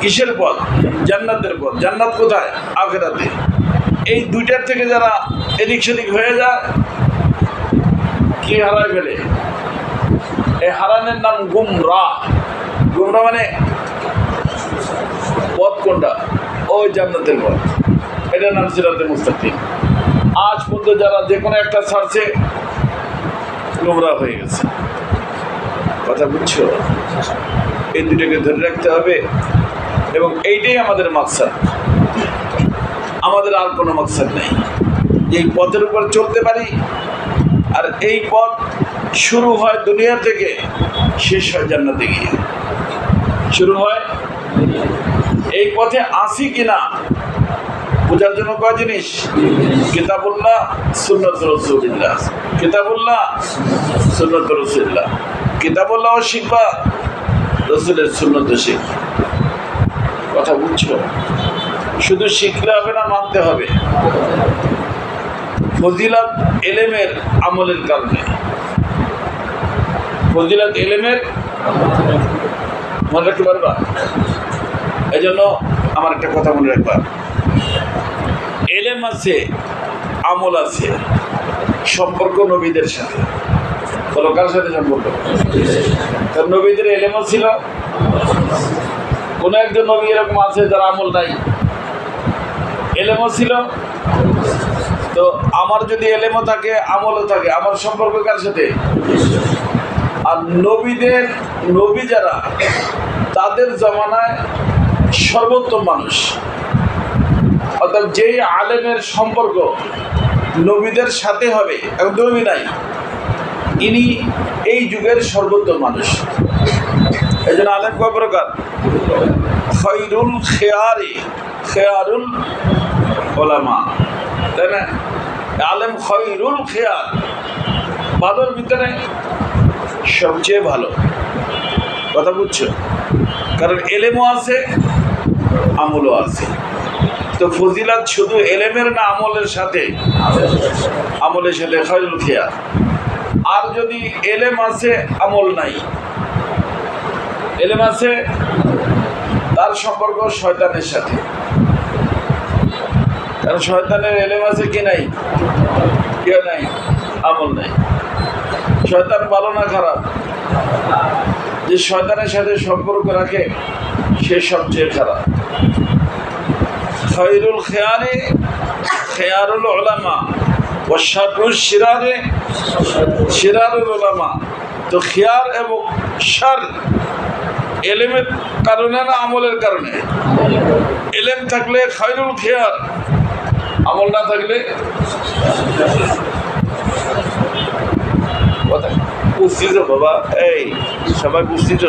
কিসের পথ? জান্নাতের পথ। জান্নাত কোথায়? আখিরাতে। এই দুইটার থেকে যারা এদিক সেদিক হয়ে যায়, কি হারায় ফেলে? এই হারানের নাম গুমরাহ। গুমরাহ মানে পথ কোনটা? ওই জান্নাতের পথ। এটার নাম সিরাতে মুস্তাকিম। আজ পর্যন্ত যারা যে কোনো একটা ছাড়ছে, গুমরাহ হয়ে গেছে। কথা বুঝছো? এই দুটাকে ধরে রাখতে হবে, এবং এইটাই আমাদের মাকসাদ। আমাদের আর কোনো মাকসাদ নেই। এই পথের উপর চলতে পারি, আর এই পথ শুরু হয় দুনিয়া থেকে, শেষ হয় জান্নাতে গিয়ে। শুরু হয় এই পথে আসি কিনা বোঝার জন্য কয় জিনিস: কিতাবুল্লাহ, সুন্নাত রাসূলুল্লাহ। কিতাবুল্লাহ, সুন্নাত রাসূলুল্লাহ। কিতাবুল্লাহ শিখবা, রাসূলের সুন্নাত শিখবা। কথা বুঝছো? শুধু শিখলে হবে না, মানতে হবে। ফজিলত এলেমের আমলের কারণে। ফজিলত এলেমের, মনে রাখতে পারবা? এই জন্য আমার একটা কথা মনে রাখবা, এলেম আছে, আমল আছে, সম্পর্ক নবীদের সাথে। বলো, কার সাথে সম্পর্ক? কারণ নবীদের এলেমও ছিল। কোন একজন নবী এরকম আছে যার আমল নাই, এলেমও ছিল। তো আমার যদি এলেমও থাকে, আমলও থাকে, আমার সম্পর্ক কার সাথে? আর নবীদের, নবী যারা, তাদের জমানায় সর্বোত্তম মানুষ। অর্থাৎ যেই আলেমের সম্পর্ক নবীদের সাথে হবে, এখন নবী নাই, ইনি এই যুগের সর্বোত্তম মানুষ। এই জন্য আলেম কয় প্রকার: খৈরুল খেয়ারি, খেয়ারুল ওলামা। তাই না? আলেম খৈরুল খেয়ার, ভালোর ভিতরে সবচেয়ে ভালো। কথা বুঝছো? কারণ এলেমও আছে, আমলও আছে। তো ফজিলত শুধু এলেমের না, আমলের সাথে? আমলের সাথে খৈরুল খেয়ার। আর যদি এলেম আছে, আমল নাই, এলেম আছে, তার সম্পর্ক শয়তানের সাথে। কারণ শয়তানের এলেম আছে কি নাই? কেউ নাই, আমল নাই। শয়তান ভালো না খারাপ? যে শয়তানের সাথে সম্পর্ক রাখে, সে সবচেয়ে খারাপ। খৈরুল খেয়ারে খেয়ারুল উলামা, ও শারুল শিরারে শিরারুল উলামা। তো খেয়ার এবং শার এলেমের কারণে না আমলের কারণে? এলেম থাকলে খৈরুল খেয়ার, আমল না থাকলে? বুঝছিস বাবা? এই সবাই বুঝছিস?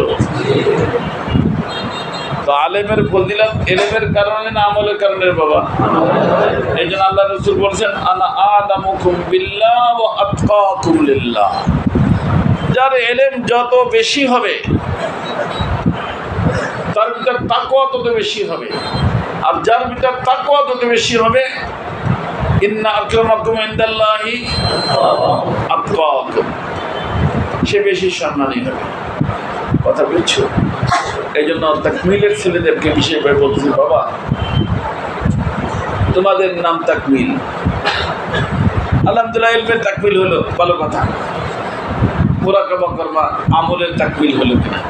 তো আলেমের ফজিলত এলেমের কারণে না আমলের কারণে বাবা? এই জন্য আল্লাহ রাসূল বলছেন, আনা আ'লামুকুম বিল্লাহ ওয়া আতকাকুম লিল্লাহ। যার এলেম যত বেশি হবে, তার ভিতর তাকওয়া তত বেশি হবে। আর যার ভিতর তাকওয়া তত বেশি হবে, ইন্না আকরামাকুম ইনদাল্লাহি আতকাকুম, সে বেশি সম্মানী হবে। কথা বুঝছো? এই জন্য তাকমিলের ছেলেদেরকে বিশেষভাবে বলছি, বাবা তোমাদের নাম তাকমিল। আলহামদুলিল্লাহ ইলমের তাকমিল হলো, ভালো কথা। মুরাকাবা করবা, আমলের তাকমিল হলো কিনা?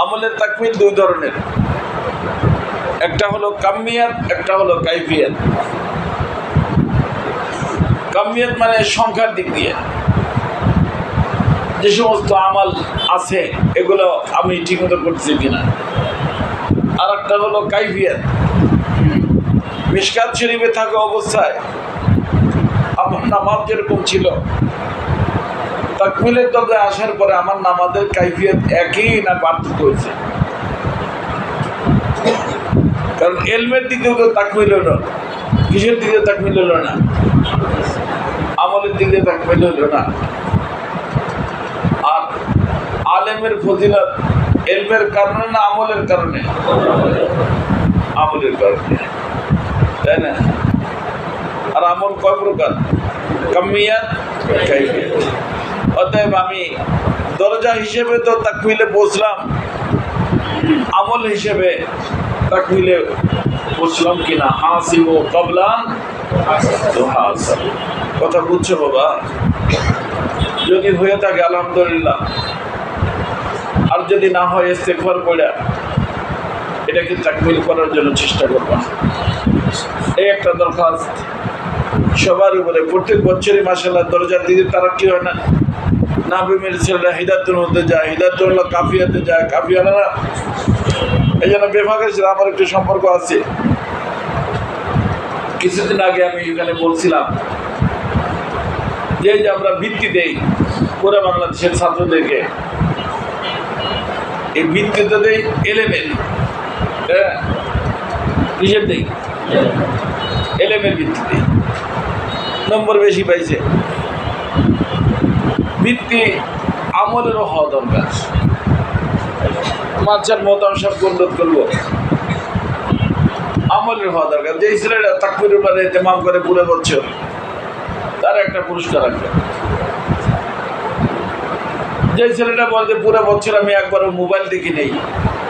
আমলের তাকমিল দুই ধরনের, একটা হলো কামিয়াত, একটা হলো কাইফিয়াত। কামিয়াত মানে সংখ্যার দিক দিয়ে যে সমস্ত আমাল আছে এগুলো আমি ঠিকমতো করছি কিনা। আর একটা হলো কাইফিয়াত, মিশকাত শরীফে থাকা অবস্থায় আমার নামাজ যেরকম ছিল, তাকমিলের দরজায় আসার পরে আমার নামাজের কাইফিয়াত একই না পার্থক্য হয়েছে? কারণ এলমের দিকেও তো তাকমিল হলো, কিসের দিকে তাকমিল হলো না? আমলের দিকে তাকমিল হলো না। আর আলেমের ফজিলত এলমের কারণে না আমলের কারণে? আমলের কারণে, তাই না? আর আমল কয় প্রকার? কামিয়াত, কাইফিয়াত। অতএব আমি দরজা হিসেবে তো তাকমিলে পৌঁছলাম, আমল হিসেবে তাকমিলে পৌঁছলাম কিনা? হাসিবু ক্বাবলান তুহাসাবু। কথা বুঝছো বাবা? যদি হয়ে থাকে আলহামদুলিল্লাহ, আর যদি না হয় ইস্তেগফার পড়া এটাকে তাকমিল করার জন্য চেষ্টা করবা। এই একটা দরখাস্ত সবার উপরে। প্রত্যেক বছরই মাশাআল্লাহ দরজার দিকে তারা কি হয় না, নাবিমের ছেলেরা হিদায়াতুল মধ্যে যায়, হিদায়াতুল কাফিয়াতে যায়, কাফিয়ারা। এই জন্য বিভাগের সাথে আমার একটু সম্পর্ক আছে। কিছুদিন আগে আমি এখানে বলছিলাম যে আমরা ভিত্তি দেই পুরো বাংলাদেশের ছাত্রদেরকে, এই ভিত্তিতে দেই এলেমের, কিসের দেই? এলেমের ভিত্তি দেই। নম্বর বেশি পাইছে। ভিত্তি আমলেরও হওয়া দরকার। মাঝার মতাম সব অনুরোধ করবো, আমলের হওয়া দরকার। যে ছেলেরা তাকবীরের উপরে ইতিমাম করে পুরো বছর, তার একটা পুরস্কার রাখবে। যে ছেলেটা বলছে পুরো বছর আমি একবারও মোবাইল দেখি নেই,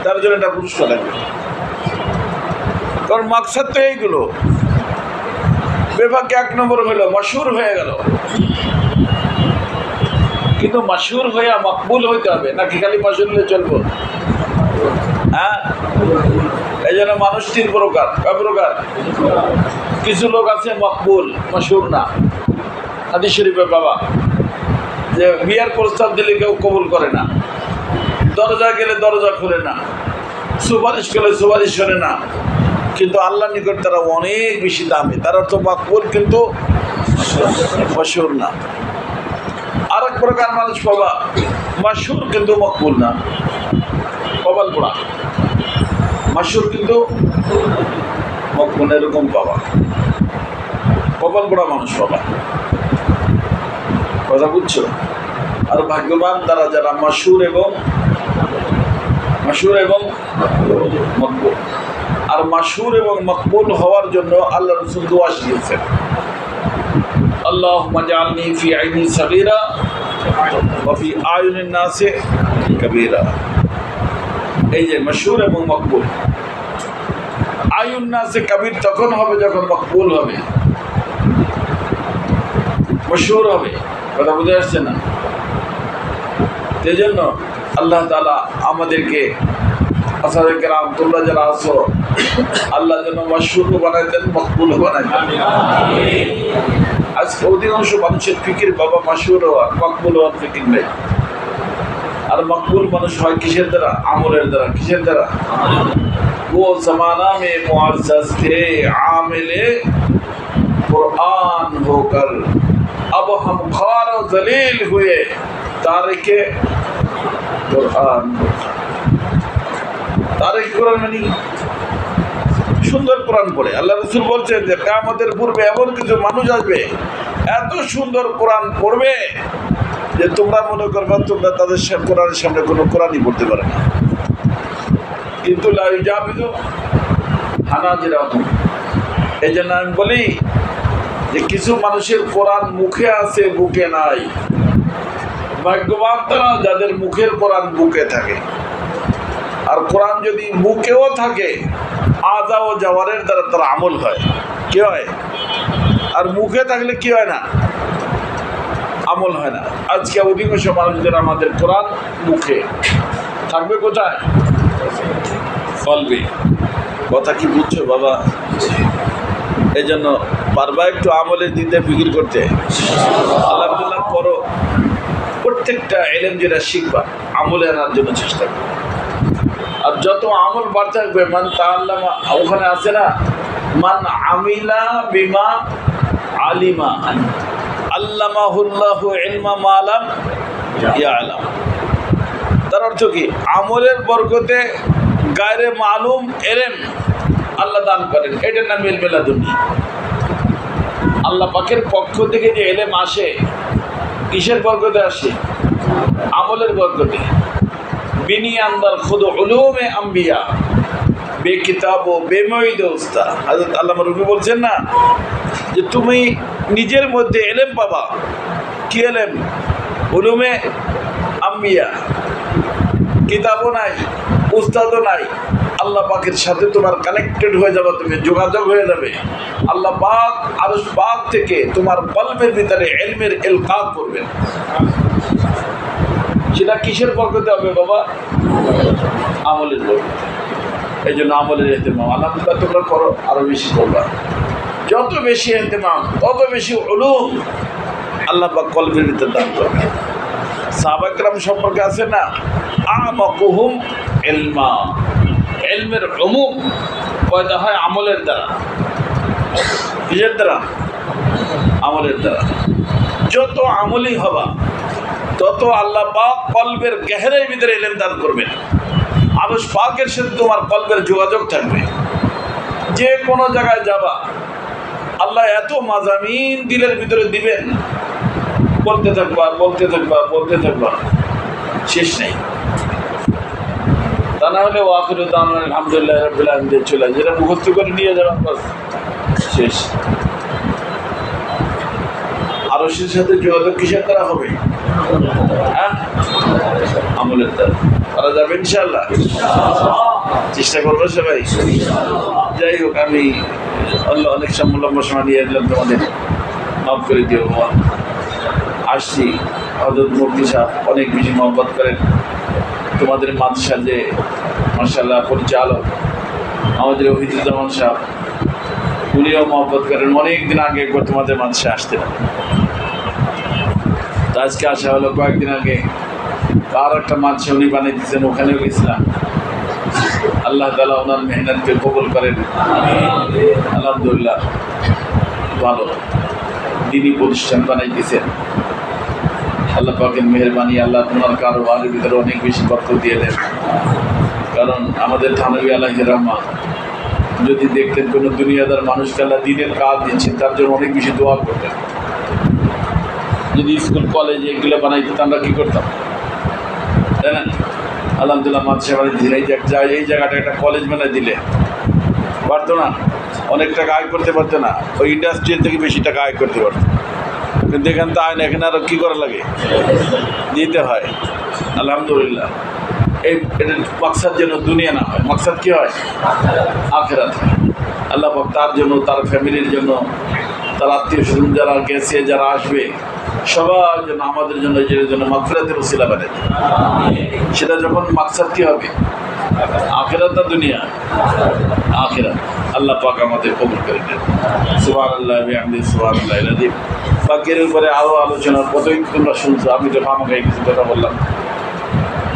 তার জন্য একটা পুরস্কার রাখবে। কারণ মাকসাদ তো এইগুলো। বিভাগে 1 নম্বর হলো মশহুর হয়ে গেল, কিন্তু মশহুর হয়ে মকবুল হইতে হবে, নাকি খালি মশহুর হলে চলবো? হ্যাঁ, এই জন্য মানুষ 3 প্রকার। কয় প্রকার? কিছু লোক আছে মকবুল, মশহুর না। হাদিস শরীফে বাবা যে বিয়ার প্রস্তাব দিলে কেউ কবুল করে না, দরজা গেলে দরজা খুলে না, সুপারিশ করলে সুপারিশ করে না, কিন্তু আল্লাহর নিকট তারা অনেক বেশি দামি। তার অর্থ মকবুল কিন্তু মশহুর না। আর এক প্রকার মানুষ পাবা মশহুর কিন্তু মকবুল না, কপাল পোড়া। মশহুর কিন্তু মকবুল, এরকম পাবা। কপাল পোড়া মানুষ পাবা। কথা বুঝছো? আর ভাগ্যবান তারা যারা মশহুর এবং মকবুল। আর মশহুর এবং মকবুল হওয়ার জন্য আল্লাহ রাসূল দোয়া শিখিয়েছেন, আল্লাহুম্মা জাআলনি ফি আইনি সাগীরা ওয়া ফি আয়ুনিন নাসি কাবীরা। এই যে মশহুর এবং মকবুল। আয়ুন নাসি কাবীর তখন হবে যখন মকবুল হবে, মশহুর হবে। কথা বুঝে আসছে না? সেই জন্য আল্লাহ তাআলা আমাদেরকে, আসাহাবে কেরাম তোমরা যারা আছো, আল্লাহ যেন মশহুর বানাইতেন, মকবুল বানাইতেন। আজকে অধিকাংশ মানুষের ফিকির বাবা মশহুর হওয়া, মকবুল হওয়ার ফিকির নেই। আর মকবুল মানুষ হয় কিসের দ্বারা? আমলের দ্বারা। কিসের দ্বারা? वो जमाना में मुअज़्ज़ज़ थे आमिले कुरान होकर, अब हम खार और जलील हुए तारिके कुरान। তারিক কোরআন মানে সুন্দর কোরআন পড়ে। আল্লাহ রাসূল বলছেন যে কিয়ামতের পূর্বে এমন কিছু মানুষ আসবে, এত সুন্দর কোরআন পড়বে যে তোমরা মনে করবে তোমরা তাদের কোরআনের সামনে কোনো কোরআনই পড়তে পারে না। কিন্তু লা ইউজাবিজু হানাজিরাহুম, এই জন্য আমি বলি যে কিছু মানুষের কোরআন মুখে আছে, বুকে নাই। ভাগ্যবান তারা যাদের মুখের কোরআন বুকে থাকে। আর কোরআন যদি বুকেও থাকে, আজা ও জাওয়ারের দ্বারা তার আমল হয়। কি হয়? আর মুখে থাকলে কি হয় না? আমল হয় না। আজকে অধিকাংশ মানুষদের আমাদের কোরআন মুখে থাকবে, কোথায়? ফলবে। কথা কি বুঝছো বাবা? এই জন্য পারবা একটু আমলে দিতে, ফিকির করতে। আলহামদুলিল্লাহ করো। প্রত্যেকটা এলেম যেটা শিখবা, আমলে আনার জন্য চেষ্টা করো। আর যত আমল বাড়তে থাকবে, মান তাআল্লামা, ওখানে আছে না, মান আমিলা বিমা আলিমা আল্লামাহুল্লাহু ইলমা মা লাম ইয়ালাম। তার অর্থ কি? আমলের বরকতে গায়রে মালুম ইলম আল্লাহ দান করেন। এটার নাম ইলমে লাদুন্নি। আল্লাহ পাকের পক্ষ থেকে যে ইলম আসে, কিসের বরকতে আসে? আমলের বরকতে। বিনি আন্দার খুদ উলুমে আম্বিয়া বে কিতাব ও বেমঈদ উস্তা। হযরত আল্লামা রুমি বলছেন না যে তুমি নিজের মধ্যে ইলম পাবা। কি ইলম? উলুমে আম্বিয়া। কিতাবও নাই, উস্তাদও নাই। আল্লাহ পাকের সাথে তোমার কানেক্টেড হয়ে যাবে, তুমি যোগাযোগ হয়ে যাবে। আল্লাহ পাক আরশ পাক থেকে তোমার কলবের ভিতরে ইলমের ইলকা করবেন। সেটা কিসের বরকতে হবে বাবা? আমলের বরকতে। এই জন্য আমলের ইহতিমাম আলহামদুলিল্লাহ তোমরা করো, আরো বেশি করবা। যত বেশি ইহতিমাম, তত বেশি উলুম আল্লাহ পাক কলবের ভিতরে দান করবে। সাহাবায়ে কেরাম সম্পর্কে আছে না, আমাকুহুম ইলমা। ইলমের উমুক পয়দা হয় আমলের দ্বারা। কিসের দ্বারা? আমলের দ্বারা। যত আমলি হবা, তত আল্লাহ পাক কলবের গহরের ভিতরে ইলম দান করবেন। আরশ পাকের সাথে তোমার কলবের যোগাযোগ থাকবে। যে কোনো জায়গায় যাবা, আল্লাহ এত মাজামিন দিলের ভিতরে দিবেন, বলতে থাকবা, বলতে থাকবা, বলতে থাকবা, শেষ নেই। তা না হলে ওয়াখিরু দাওয়ানা আলহামদুলিল্লাহি রাব্বিল আলামিন চলে, যেটা মুখস্থ করে নিয়ে যাবেন, বাস শেষ। আরশের সাথে যোগাযোগ কিসের দ্বারা হবে? হ্যাঁ, আমলের দ্বারা। করা যাবে ইনশাআল্লাহ? চেষ্টা করবো সবাই। যাই হোক, আমি আল্লাহ অনেক লম্বা সময় নিয়ে এলাম, তোমাদের মাফ করে দিও বাবা। আসছি, হযরত মুফতি সাহেব অনেক বেশি মহব্বত করেন। তোমাদের মাদ্রাসার যে মাশাআল্লাহ পরিচালক আমাদের ওহিদুজ্জামান সাহেব, উনিও মহব্বত করেন। অনেক দিন আগে একবার তোমাদের মাদ্রাসায় আসতেন। আজকে আসা হলো কয়েকদিন আগে। আর একটা মাদ্রাসা উনি বানিয়ে দিচ্ছেন, ওখানেও গেছিলাম। আল্লাহ তাআলা ওনার মেহনতকে কবুল করেন। আলহামদুলিল্লাহ, ভালো দিনী প্রতিষ্ঠান বানাই দিয়েছেন। আল্লাহ পাকের মেহেরবানি। আল্লাহ তোমার কারোবারের ভিতরে অনেক বেশি বরকত দিয়ে দেন। কারণ আমাদের থানভী আলাইহির রহমান যদি দেখতেন কোনো দুনিয়াদার মানুষকে আল্লাহ দিনের কাজ দিচ্ছেন, তার জন্য অনেক বেশি দোয়া করতেন। যদি স্কুল কলেজ এগুলো বানাই দিতাম, আমরা কী করতাম? তাই না? আলহামদুলিল্লাহ মাদ্রাসা বানাই দিলেন। এই জায়গাটা একটা কলেজ বানাই দিলে পারতো না? অনেক টাকা আয় করতে পারতো না? ওই ইন্ডাস্ট্রিয়াল থেকে বেশি টাকা আয় করতে পারতো। কিন্তু এখানে তো আয় না, এখানে আরও কী করা লাগে? দিতে হয়। আলহামদুলিল্লাহ, এটা মাকসাদ যেন দুনিয়া না হয়, মাকসাদ কী হয়? আখিরাত হয়। আল্লাহ পাক তার জন্য, তার ফ্যামিলির জন্য, তার আত্মীয় স্বজন যারা গেছে, যারা আসবে, সবার জন্য, আমাদের জন্য, এর জন্য মাগফিরাতের ওসিলা বানায়। সেটা যখন মাকসাদ কী হবে? আখিরাত না দুনিয়া? আখিরাত। আল্লাহ পাক আমাদের কবুল করে দেন। সুবহানাল্লাহ বিহামদিহি সুবহানাল্লাহিল আযীম। বাকির উপরে আরও আলোচনা কতই তোমরা শুনছো, আমি তো আমাকে কিছু কথা বললাম,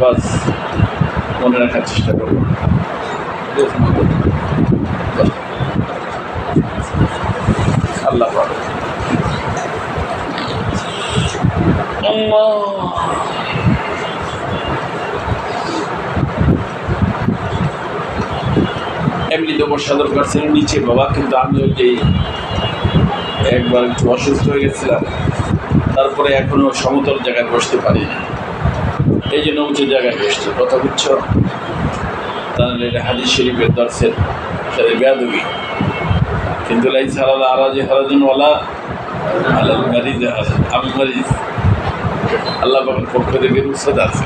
বাস মনে রাখার চেষ্টা করবো। আল্লাহ পাক এমনি তো বর্ষা দরকার ছিল নিচে বাবা, কিন্তু আমি ওই যে একবার একটু অসুস্থ হয়ে গেছিলাম, তারপরে এখনো সমতল জায়গায় বসতে পারি না, এই জন্য উঁচু জায়গায় বসছি। কথা বুঝছো? তাহলে এটা হাদিস শরীফের দর্শের সাথে বেয়াদবি। কিন্তু লাইসা আলাল আরাজি হারাজুন ওয়ালা আলাল মারিজ হারাজ। আমি মারিজ, আল্লাহ পাকের পক্ষ থেকে রুখসাত আছে।